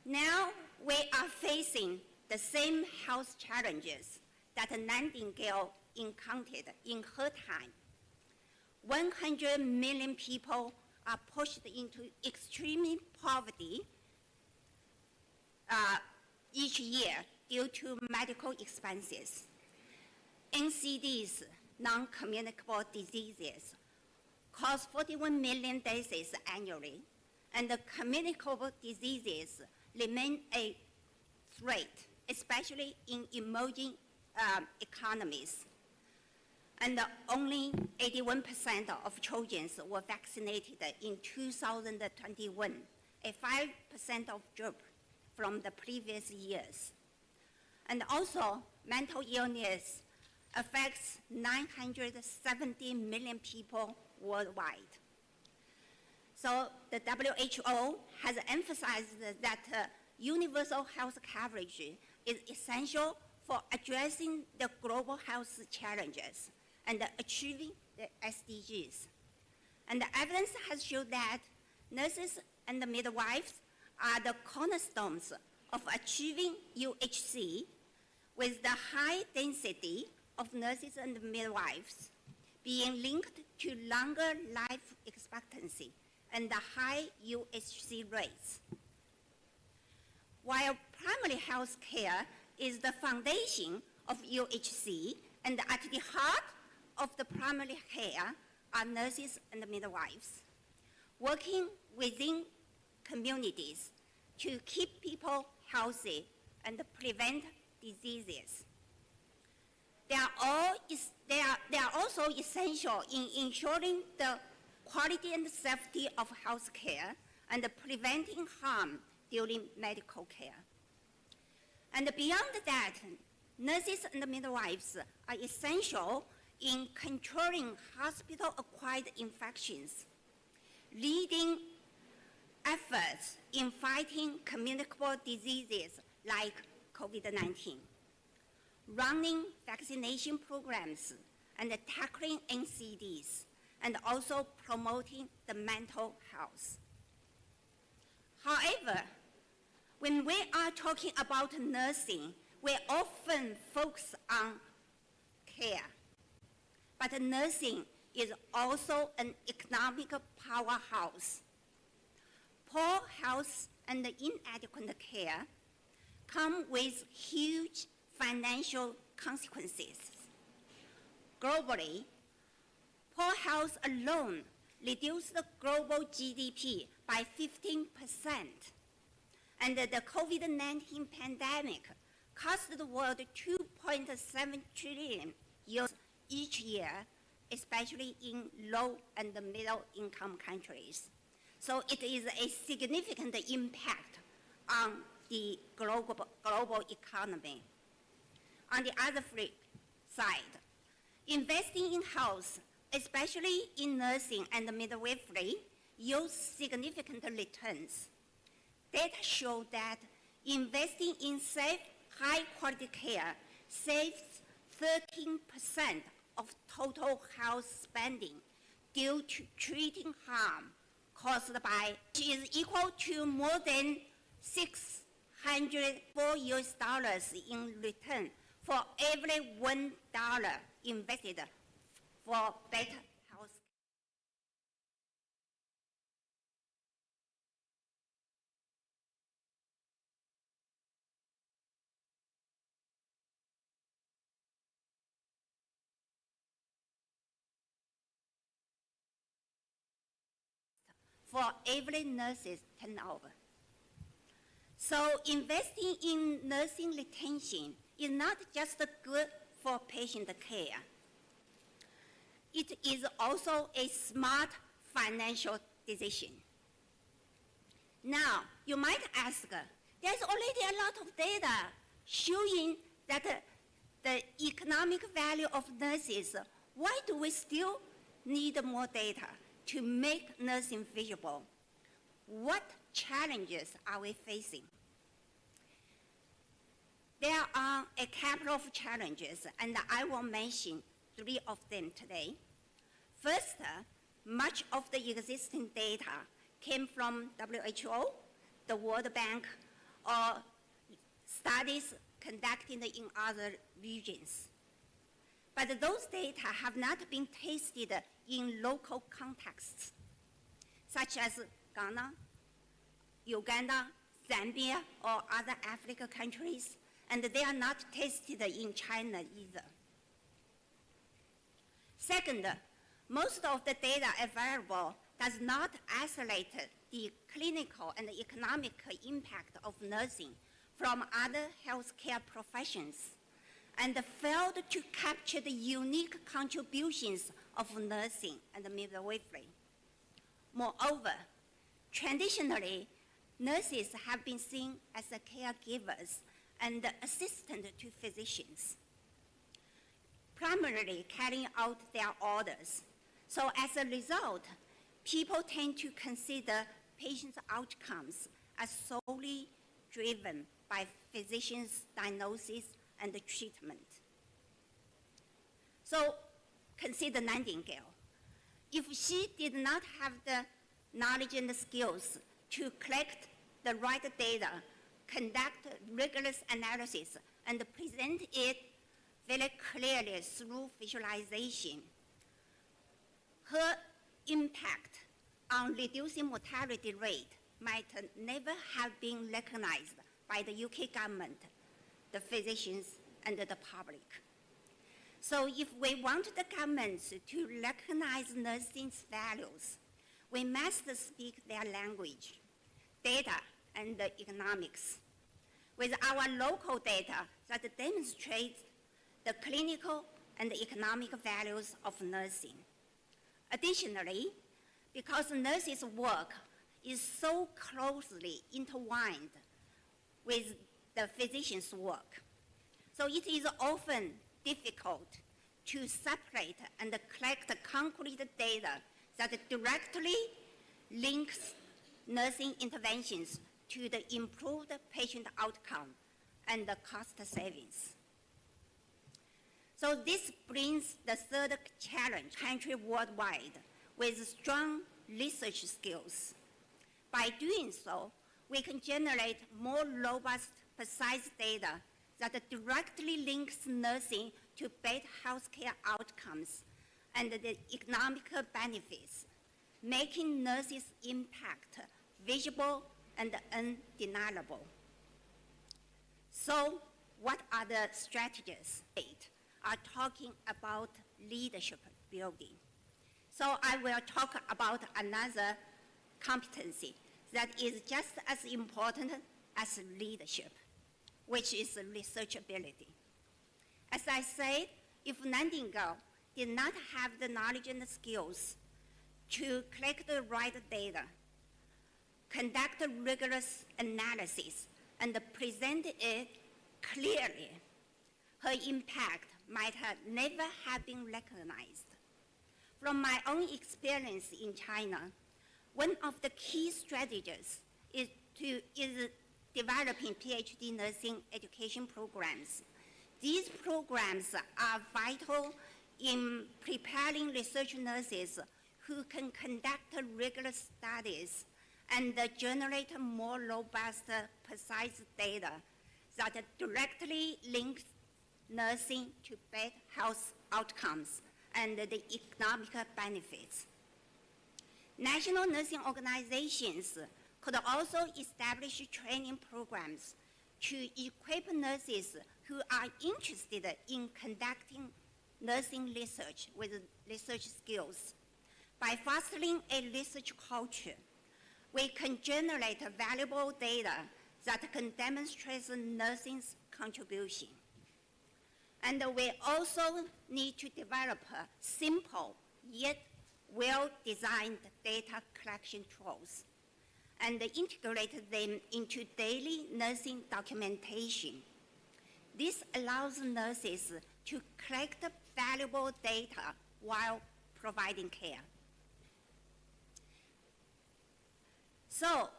Now we are facing the same health challenges that Nightingale encountered in her time. 100 million people are pushed into extreme poverty each year due to medical expenses. NCDs, non-communicable diseases, cause 41 million deaths annually, and the communicable diseases remain a threat, especially in emerging economies. And only 81% of children were vaccinated in 2021, a 5% of drop from the previous years. And also, mental illness affects 970 million people worldwide. So the WHO has emphasized that universal health coverage is essential for addressing the global health challenges and achieving the SDGs. And the evidence has shown that nurses and the midwives are the cornerstones of achieving UHC, with the high density of nurses and midwives being linked to longer life expectancy and the high UHC rates. While primary health care is the foundation of UHC, and at the heart of the primary care are nurses and midwives, working within communities to keep people healthy and prevent diseases. They are also essential in ensuring the quality and safety of health care and preventing harm during medical care. And beyond that, nurses and midwives are essential in controlling hospital-acquired infections, leading efforts in fighting communicable diseases like COVID-19, running vaccination programs and tackling NCDs, and also promoting the mental health. However, when we are talking about nursing, we often focus on care. But nursing is also an economic powerhouse. Poor health and inadequate care come with huge financial consequences. Globally, poor health alone reduced the global GDP by 15%. And the COVID-19 pandemic cost the world 1.7 trillion each year, especially in low and middle income countries. So it is a significant impact on the global economy. On the other flip side, investing in health, especially in nursing and midwifery, yields significant returns. Data show that investing in safe, high-quality care saves 13% of total health spending due to treating harm caused by, which is equal to more than $604 in return for every $1 invested for better health. For every nurse's turnover. So investing in nursing retention is not just good for patient care. It is also a smart financial decision. Now, you might ask, there's already a lot of data showing that the economic value of nurses. Why do we still need more data to make nursing visible? What challenges are we facing? There are a couple of challenges, and I will mention 3 of them today. First, much of the existing data came from WHO, the World Bank, or studies conducted in other regions. But those data have not been tested in local contexts, such as Ghana, Uganda, Zambia, or other African countries, and they are not tested in China either. Second, most of the data available does not isolate the clinical and economic impact of nursing from other healthcare professions, and failed to capture the unique contributions of nursing and midwifery. Moreover, traditionally, nurses have been seen as caregivers and assistant to physicians, primarily carrying out their orders. So as a result, people tend to consider patients' outcomes as solely driven by physicians' diagnosis and treatment. So consider Nightingale. If she did not have the knowledge and the skills to collect the right data, conduct rigorous analysis, and present it very clearly through visualization, her impact on reducing mortality rate might never have been recognized by the UK government, the physicians, and the public. So if we want the governments to recognize nursing's values, we must speak their language, data, and economics, with our local data that demonstrates the clinical and economic values of nursing. Additionally, because nurses' work is so closely intertwined with the physician's work, so it is often difficult to separate and collect concrete data that directly links nursing interventions to the improved patient outcome and the cost savings. So this brings the third challenge, country worldwide, with strong research skills. By doing so, we can generate more robust, precise data that directly links nursing to better healthcare outcomes and the economic benefits, making nurses' impact visible and undeniable. So what are the strategies? Are talking about leadership building. So I will talk about another competency that is just as important as leadership, which is researchability. As I said, if Nightingale did not have the knowledge and the skills to collect the right data, conduct rigorous analysis, and present it clearly, her impact might have never have been recognized. From my own experience in China, one of the key strategies is developing PhD nursing education programs. These programs are vital in preparing research nurses who can conduct rigorous studies and generate more robust, precise data that directly links nursing to better health outcomes and the economic benefits. National nursing organizations could also establish training programs to equip nurses who are interested in conducting nursing research with research skills. By fostering a research culture, we can generate valuable data that can demonstrate nursing's contribution. And we also need to develop simple yet well-designed data collection tools and integrate them into daily nursing documentation. This allows nurses to collect valuable data while providing care. So,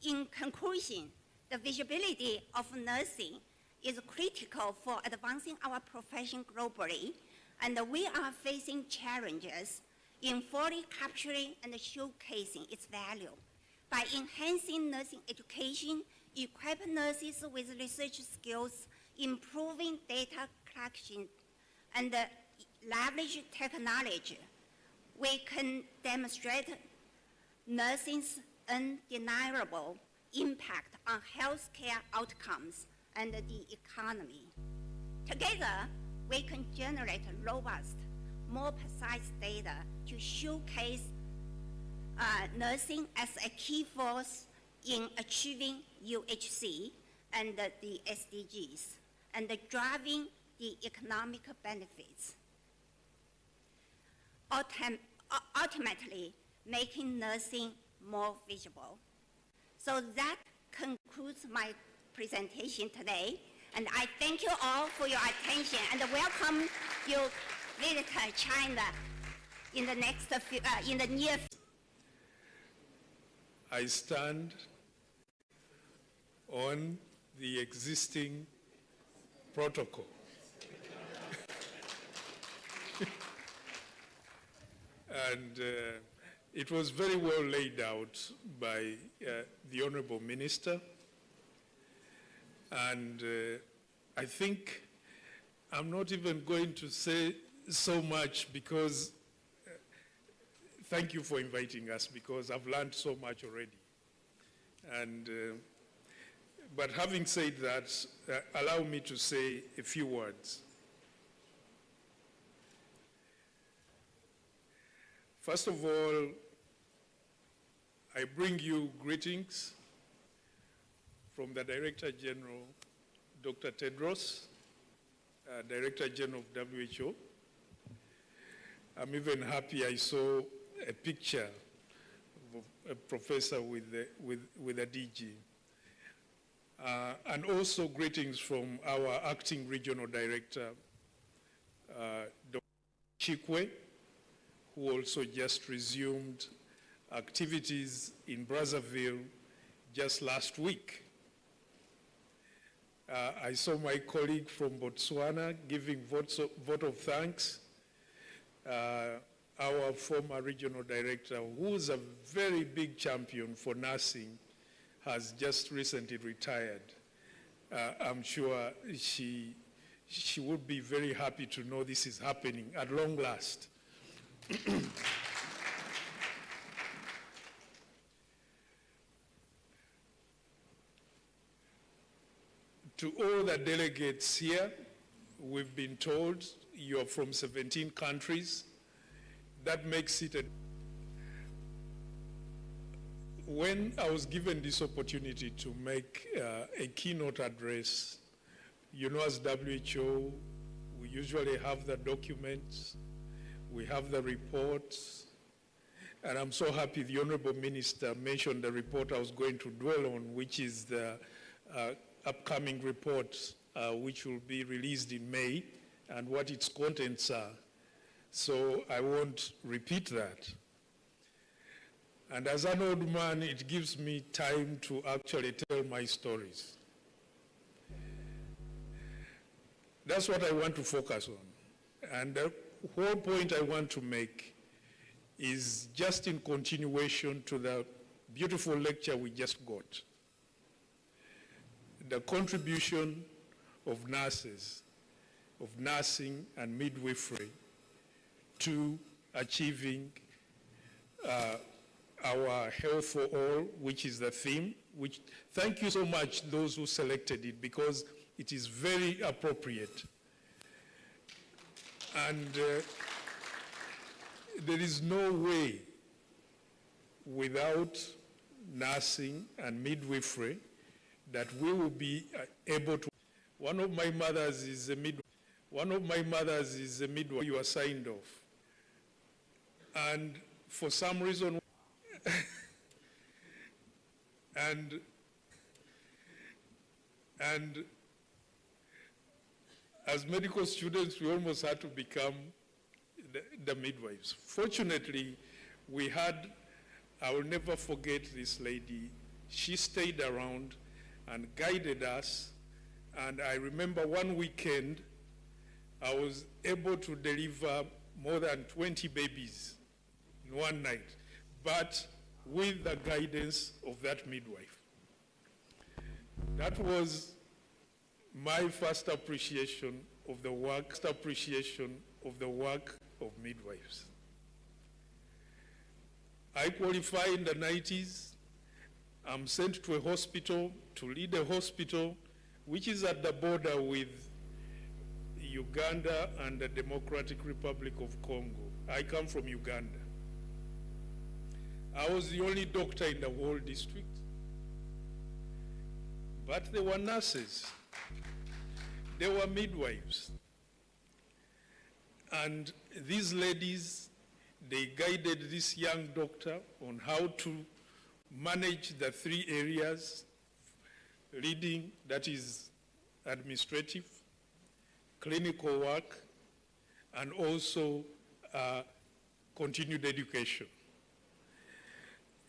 in conclusion, the visibility of nursing is critical for advancing our profession globally, and we are facing challenges in fully capturing and showcasing its value. By enhancing nursing education, equip nurses with research skills, improving data collection, and leverage technology, we can demonstrate nursing's undeniable impact on healthcare outcomes and the economy. Together, we can generate robust, more precise data to showcase nursing as a key force in achieving UHC and the SDGs, and driving the economic benefits. Ultimately, making nursing more visible. So that concludes my presentation today, and I thank you all for your attention and welcome you visit China in the near future. I stand on the existing protocol. And it was very well laid out by the Honorable Minister. And I think I'm not even going to say so much because thank you for inviting us, because I've learned so much already. And, but having said that, allow me to say a few words. First of all, I bring you greetings from the Director General, Dr. Tedros, Director General of WHO. I'm even happy I saw a picture of a professor with a DG. And also greetings from our Acting Regional Director, Dr. Chikwe, who also just resumed activities in Brazzaville just last week. I saw my colleague from Botswana giving vote of thanks. Our former regional director, who's a very big champion for nursing, has just recently retired. I'm sure she would be very happy to know this is happening at long last. To all the delegates here, we've been told you're from 17 countries. That makes it when I was given this opportunity to make a keynote address, you know, as WHO, We usually have the documents, we have the reports, and I'm so happy the Honorable Minister mentioned the report I was going to dwell on, which is the upcoming report, which will be released in May, and what its contents are. So I won't repeat that. And as an old man, it gives me time to actually tell my stories. That's what I want to focus on. And the whole point I want to make is just in continuation to the beautiful lecture we just got. The contribution of nurses, of nursing and midwifery to achieving our health for all, which is the theme, which, thank you so much those who selected it, because it is very appropriate. And there is no way without nursing and midwifery that we will be able to. One of my mothers is a midwife. One of my mothers is a midwife. You are signed off. And for some reason, and as medical students, we almost had to become the midwives. Fortunately, we had, I will never forget this lady. She stayed around and guided us. And I remember one weekend, I was able to deliver more than 20 babies in one night, but with the guidance of that midwife. That was my first appreciation of the work, of midwives. I qualified in the 90s. I'm sent to a hospital to lead a hospital which is at the border with Uganda and the Democratic Republic of Congo. I come from Uganda. I was the only doctor in the whole district, but there were nurses, there were midwives. And these ladies, they guided this young doctor on how to manage the 3 areas: reading, that is administrative, clinical work, and also continued education.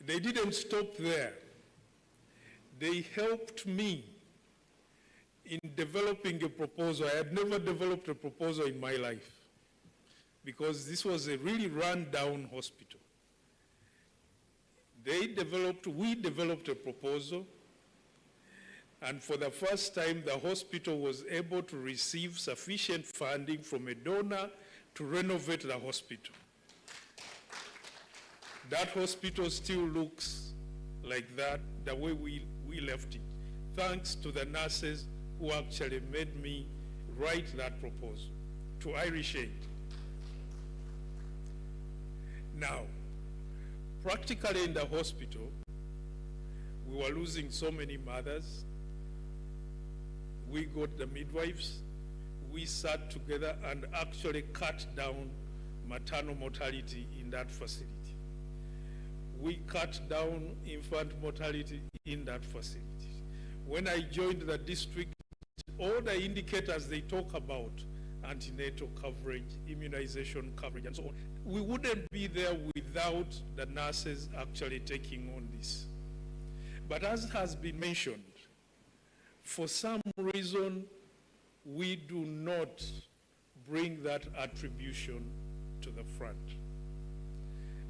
They didn't stop there. They helped me in developing a proposal. I had never developed a proposal in my life because this was a really run-down hospital. We developed a proposal, and for the first time, the hospital was able to receive sufficient funding from a donor to renovate the hospital. That hospital still looks like that, the way we left it, thanks to the nurses who actually made me write that proposal to Irish Aid. Now, practically in the hospital, we were losing so many mothers. We got the midwives. We sat together and actually cut down maternal mortality in that facility. We cut down infant mortality in that facility. When I joined the district, all the indicators they talk about, antenatal coverage, immunization coverage, and so on, we wouldn't be there without the nurses actually taking on this. But as has been mentioned, for some reason, we do not bring that attribution to the front.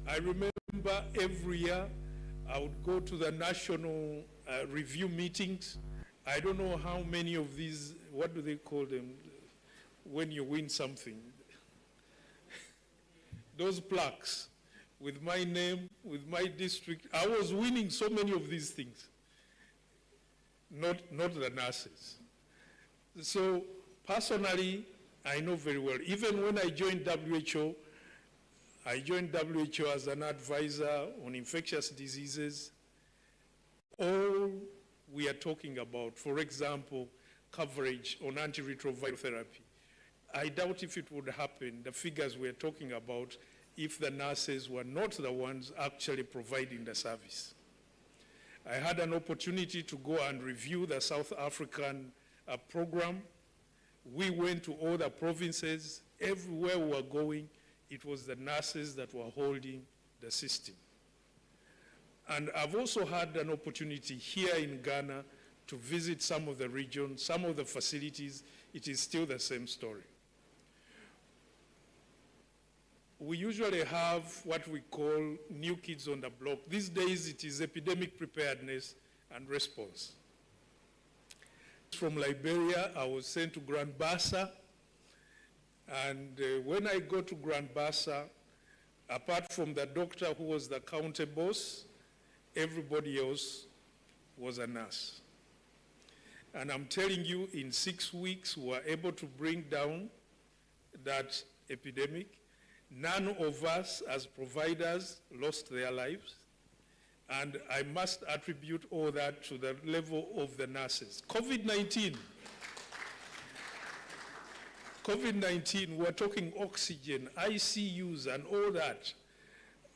I remember every year I would go to the national review meetings. I don't know how many of these, what do they call them, when you win something? Those plaques with my name, with my district. I was winning so many of these things, not the nurses. So personally, I know very well. Even when I joined WHO as an advisor on infectious diseases. All we are talking about, for example, coverage on antiretroviral therapy. I doubt if it would happen, the figures we're talking about, if the nurses were not the ones actually providing the service. I had an opportunity to go and review the South African program. We went to all the provinces. Everywhere we were going, it was the nurses that were holding the system. And I've also had an opportunity here in Ghana to visit some of the regions, some of the facilities. It is still the same story. We usually have what we call new kids on the block. These days it is epidemic preparedness and response. From Liberia, I was sent to Grand Bassa, and when I go to Grand Bassa, apart from the doctor who was the counter boss, everybody else was a nurse. And I'm telling you, in 6 weeks, we were able to bring down that epidemic. None of us as providers lost their lives, and I must attribute all that to the level of the nurses. COVID-19, we're talking oxygen, ICUs, and all that.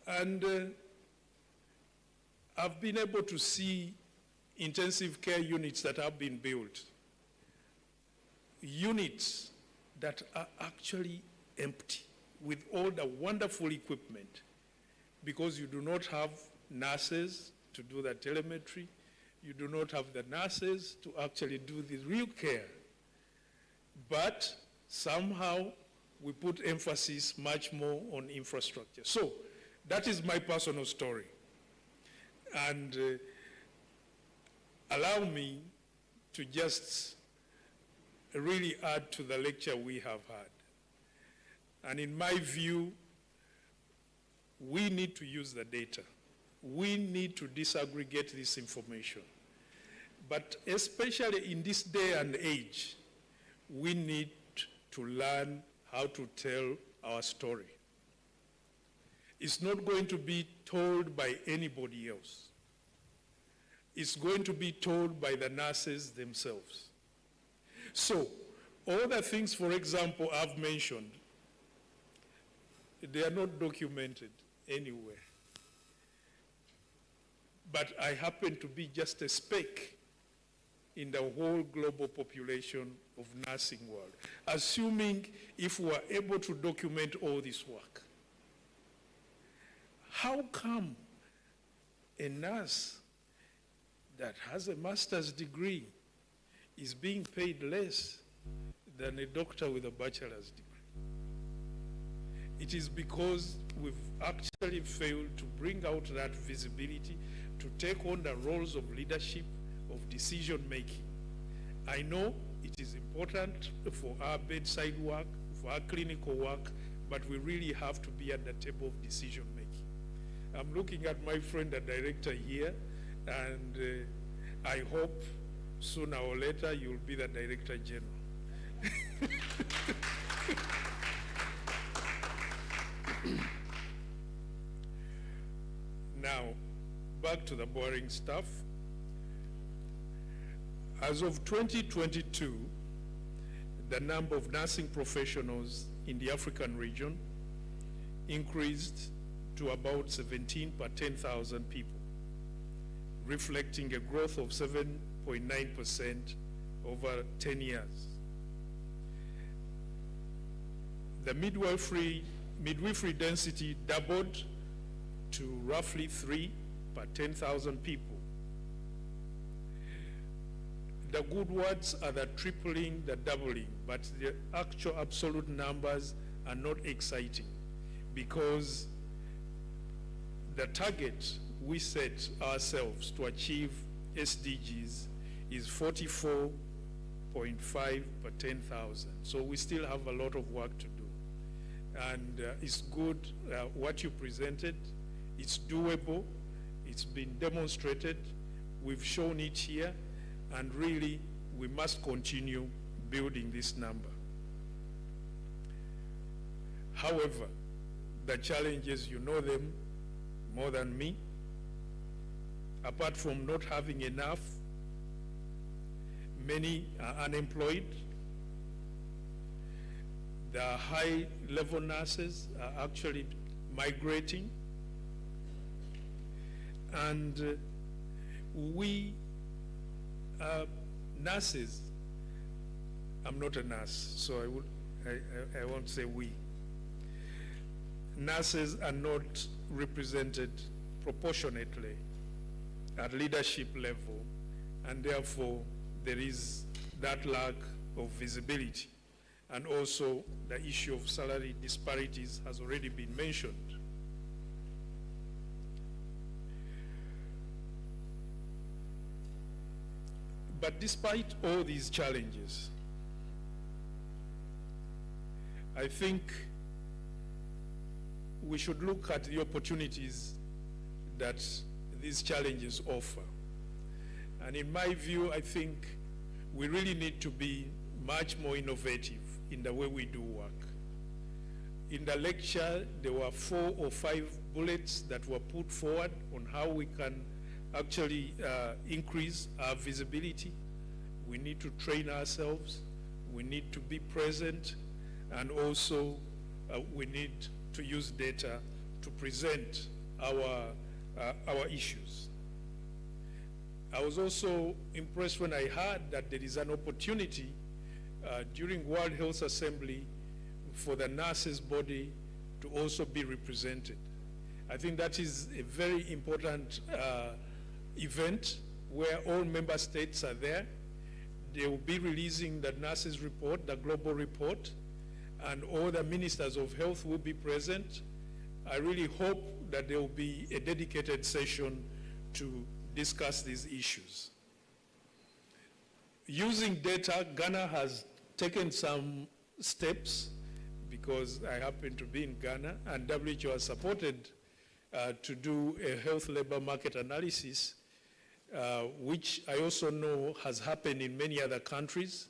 And I've been able to see intensive care units that have been built, units that are actually empty, with all the wonderful equipment, because you do not have nurses to do the telemetry, you do not have the nurses to actually do the real care. But somehow we put emphasis much more on infrastructure. So that is my personal story. And allow me to just really add to the lecture we have had. And in my view, we need to use the data. We need to disaggregate this information. But especially in this day and age, we need to learn how to tell our story. It's not going to be told by anybody else. It's going to be told by the nurses themselves. So, all the things, for example, I've mentioned, they are not documented anywhere. But I happen to be just a speck in the whole global population of nursing world, assuming if we are able to document all this work. How come a nurse that has a master's degree is being paid less than a doctor with a bachelor's degree? It is because we've actually failed to bring out that visibility, to take on the roles of leadership, of decision making. I know it is important for our bedside work, for our clinical work, but we really have to be at the table of decision making. I'm looking at my friend, the director here, and I hope sooner or later you'll be the Director General. Now, back to the boring stuff. As of 2022, the number of nursing professionals in the African region increased to about 17 per 10,000 people, reflecting a growth of 7.9% over 10 years. The midwifery density doubled to roughly 3 per 10,000 people. The good words are the tripling, the doubling, but the actual absolute numbers are not exciting, because the target we set ourselves to achieve SDGs is 44.5 per 10,000. So we still have a lot of work to do. And it's good what you presented. It's doable. It's been demonstrated. We've shown it here. And really, we must continue building this number. However, the challenges, you know them more than me. Apart from not having enough, many are unemployed. The high-level nurses are actually migrating, and we nurses, I'm not a nurse, so I won't say we. Nurses are not represented proportionately at leadership level, and therefore there is that lack of visibility. And also the issue of salary disparities has already been mentioned. But despite all these challenges, I think we should look at the opportunities that these challenges offer. And in my view, I think we really need to be much more innovative in the way we do work. In the lecture, there were 4 or 5 bullets that were put forward on how we can actually increase our visibility. We need to train ourselves, we need to be present, and also we need to use data to present our issues. I was also impressed when I heard that there is an opportunity during World Health Assembly for the nurses' body to also be represented. I think that is a very important event where all member states are there. They will be releasing the nurses' report, the global report, and all the ministers of health will be present. I really hope that there will be a dedicated session to discuss these issues. Using data, Ghana has taken some steps because I happen to be in Ghana, and WHO has supported to do a health labor market analysis, which I also know has happened in many other countries.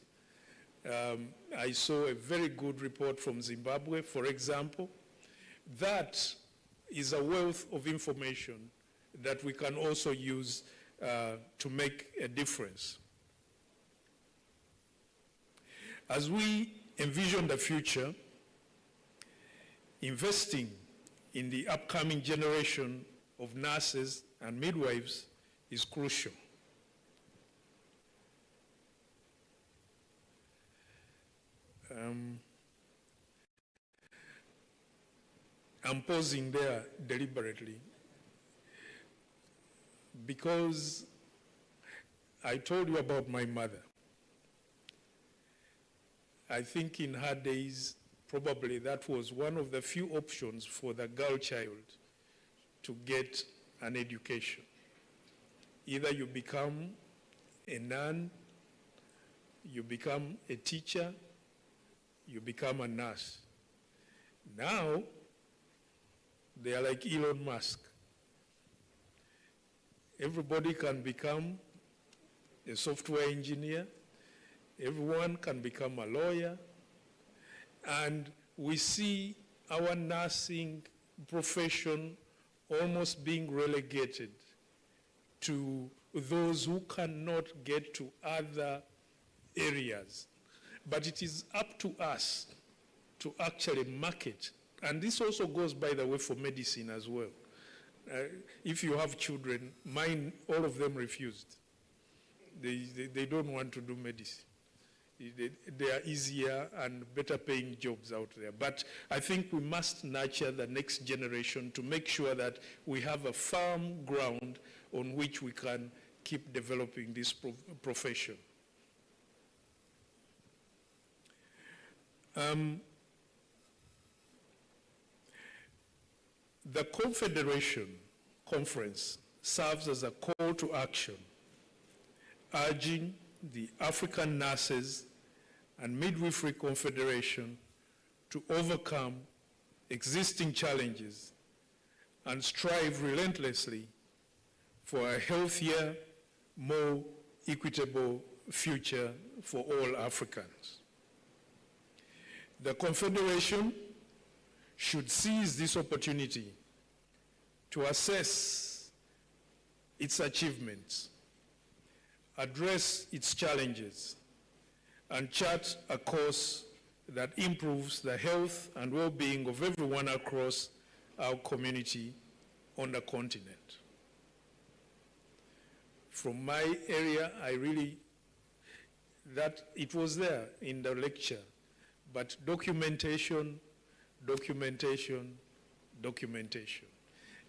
I saw a very good report from Zimbabwe, for example. That is a wealth of information that we can also use to make a difference. As we envision the future, investing in the upcoming generation of nurses and midwives is crucial. I'm pausing there deliberately because I told you about my mother. I think in her days, probably that was one of the few options for the girl child to get an education. Either you become a nun, you become a teacher, you become a nurse. Now, they are like Elon Musk. Everybody can become a software engineer, everyone can become a lawyer, and we see our nursing profession almost being relegated to those who cannot get to other areas. But it is up to us to actually market. And this also goes, by the way, for medicine as well. If you have children, mine, all of them refused. They don't want to do medicine. They are easier and better paying jobs out there. But I think we must nurture the next generation to make sure that we have a firm ground on which we can keep developing this profession. The Confederation Conference serves as a call to action, urging the African Nurses and Midwifery Confederation to overcome existing challenges and strive relentlessly for a healthier, more equitable future for all Africans. The Confederation should seize this opportunity to assess its achievements, address its challenges, and chart a course that improves the health and well-being of everyone across our community on the continent. From my area, that it was there in the lecture, but documentation, documentation, documentation.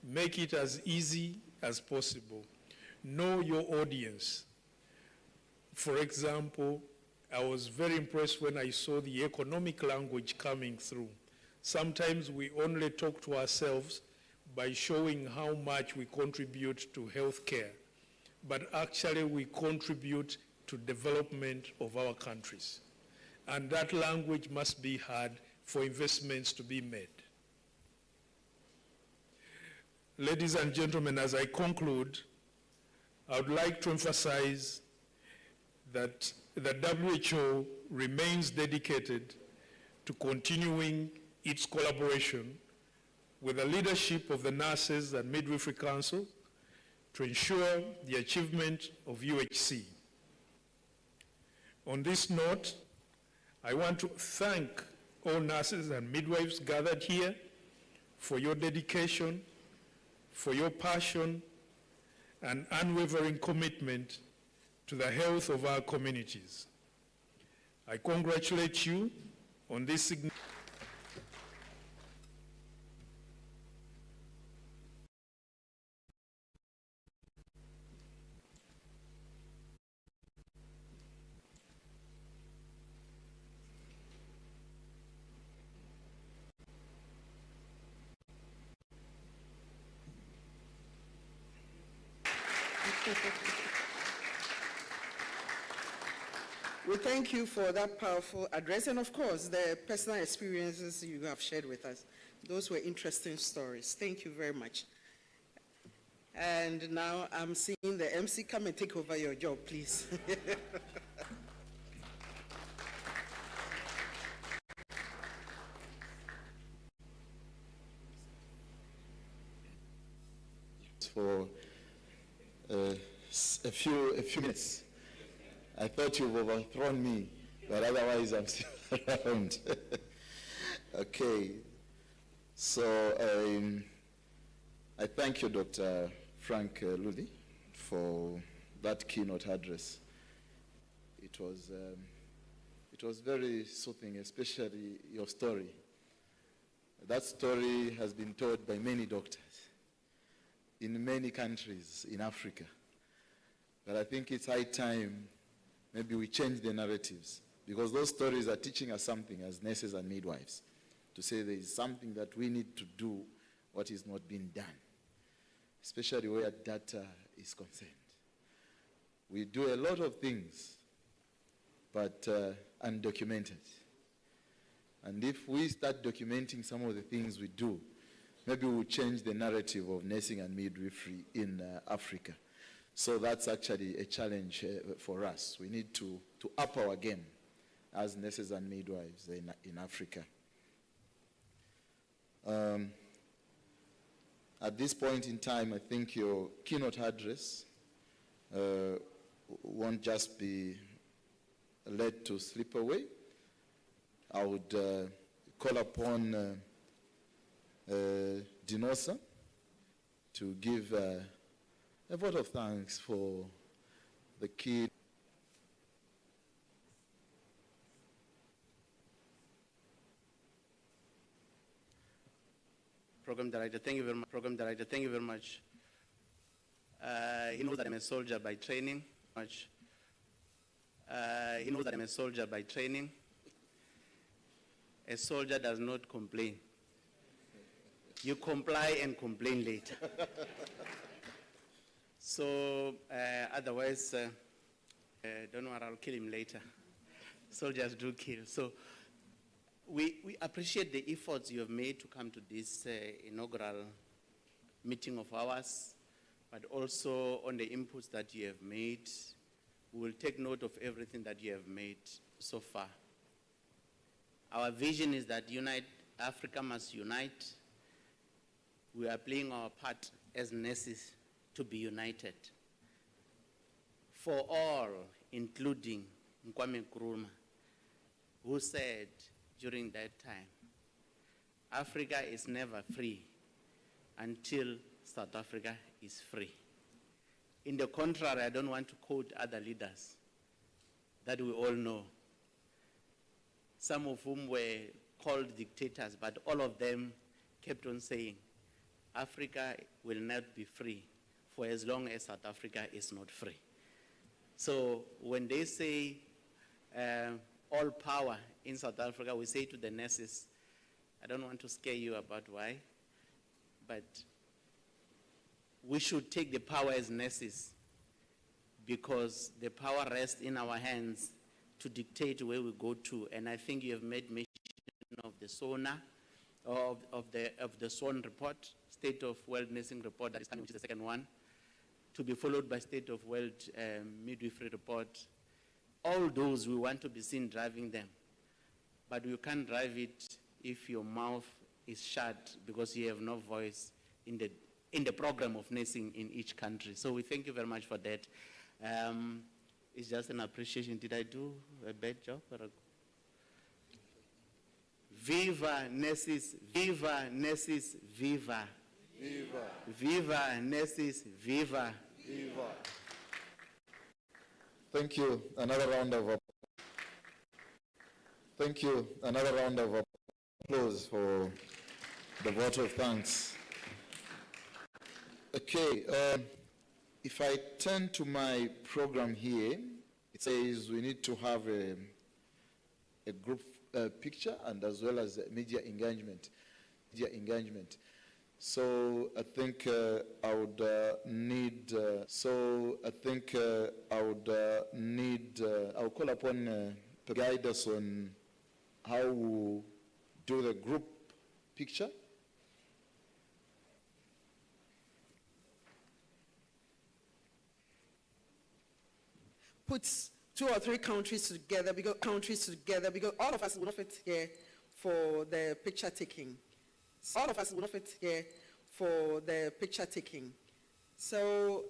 Make it as easy as possible. Know your audience. For example, I was very impressed when I saw the economic language coming through. Sometimes we only talk to ourselves by showing how much we contribute to healthcare, but actually we contribute to development of our countries. And that language must be heard for investments to be made. Ladies and gentlemen, as I conclude, I would like to emphasize that the WHO remains dedicated to continuing its collaboration with the leadership of the Nurses and Midwifery Council to ensure the achievement of UHC. On this note, I want to thank all nurses and midwives gathered here for your dedication, for your passion, and unwavering commitment to the health of our communities. I congratulate you on this significant. We thank you for that powerful address and, of course, the personal experiences you have shared with us. Those were interesting stories. Thank you very much. And now I'm seeing the MC come and take over your job, please. For a few minutes. I thought you've overthrown me, but otherwise I'm still around. Okay. So I thank you, Dr. Frank Ludi, for that keynote address. It was very soothing, especially your story. That story has been told by many doctors in many countries in Africa. But I think it's high time maybe we change the narratives, because those stories are teaching us something as nurses and midwives, to say there is something that we need to do what is not being done, especially where data is concerned. We do a lot of things, but undocumented. And if we start documenting some of the things we do, maybe we'll change the narrative of nursing and midwifery in Africa. So that's actually a challenge for us. We need to up our game as nurses and midwives in Africa. At this point in time, I think your keynote address won't just be let to slip away. I would call upon Dinosa to give a vote of thanks for the key. Program Director, thank you very much. Program Director, thank you very much. He knows that I'm a soldier by training. He knows that I'm a soldier by training. A soldier does not complain. You comply and complain later. So otherwise, don't worry, I'll kill him later. Soldiers do kill. So we appreciate the efforts you have made to come to this inaugural meeting of ours, but also on the inputs that you have made. We will take note of everything that you have made so far. Our vision is that Africa must unite. We are playing our part as nurses to be united. For all, including Kwame Nkrumah, who said, during that time. Africa is never free until South Africa is free. In the contrary, I don't want to quote other leaders that we all know, some of whom were called dictators, but all of them kept on saying, Africa will not be free for as long as South Africa is not free. So when they say all power in South Africa, we say to the nurses, I don't want to scare you about why, but we should take the power as nurses because the power rests in our hands to dictate where we go to. And I think you have made mention of the SONA, of the SON report, State of World Nursing Report, that is coming, which is the second one, to be followed by State of World Midwifery Report. All those, we want to be seen driving them. But you can't drive it if your mouth is shut because you have no voice in the program of nursing in each country. So we thank you very much for that. It's just an appreciation. Did I do a bad job? Viva nurses, viva nurses, viva. Viva. Viva nurses, viva. Viva. Thank you. Another round of applause. Thank you. Another round of applause for the vote of thanks. Okay, if I turn to my program here, it says we need to have a group picture and as well as media engagement. So I think I would need. I'll call upon to guide us on how we do the group picture. Puts 2 or 3 countries together because all of us will not fit here for the picture taking. All of us will not fit here for the picture taking. So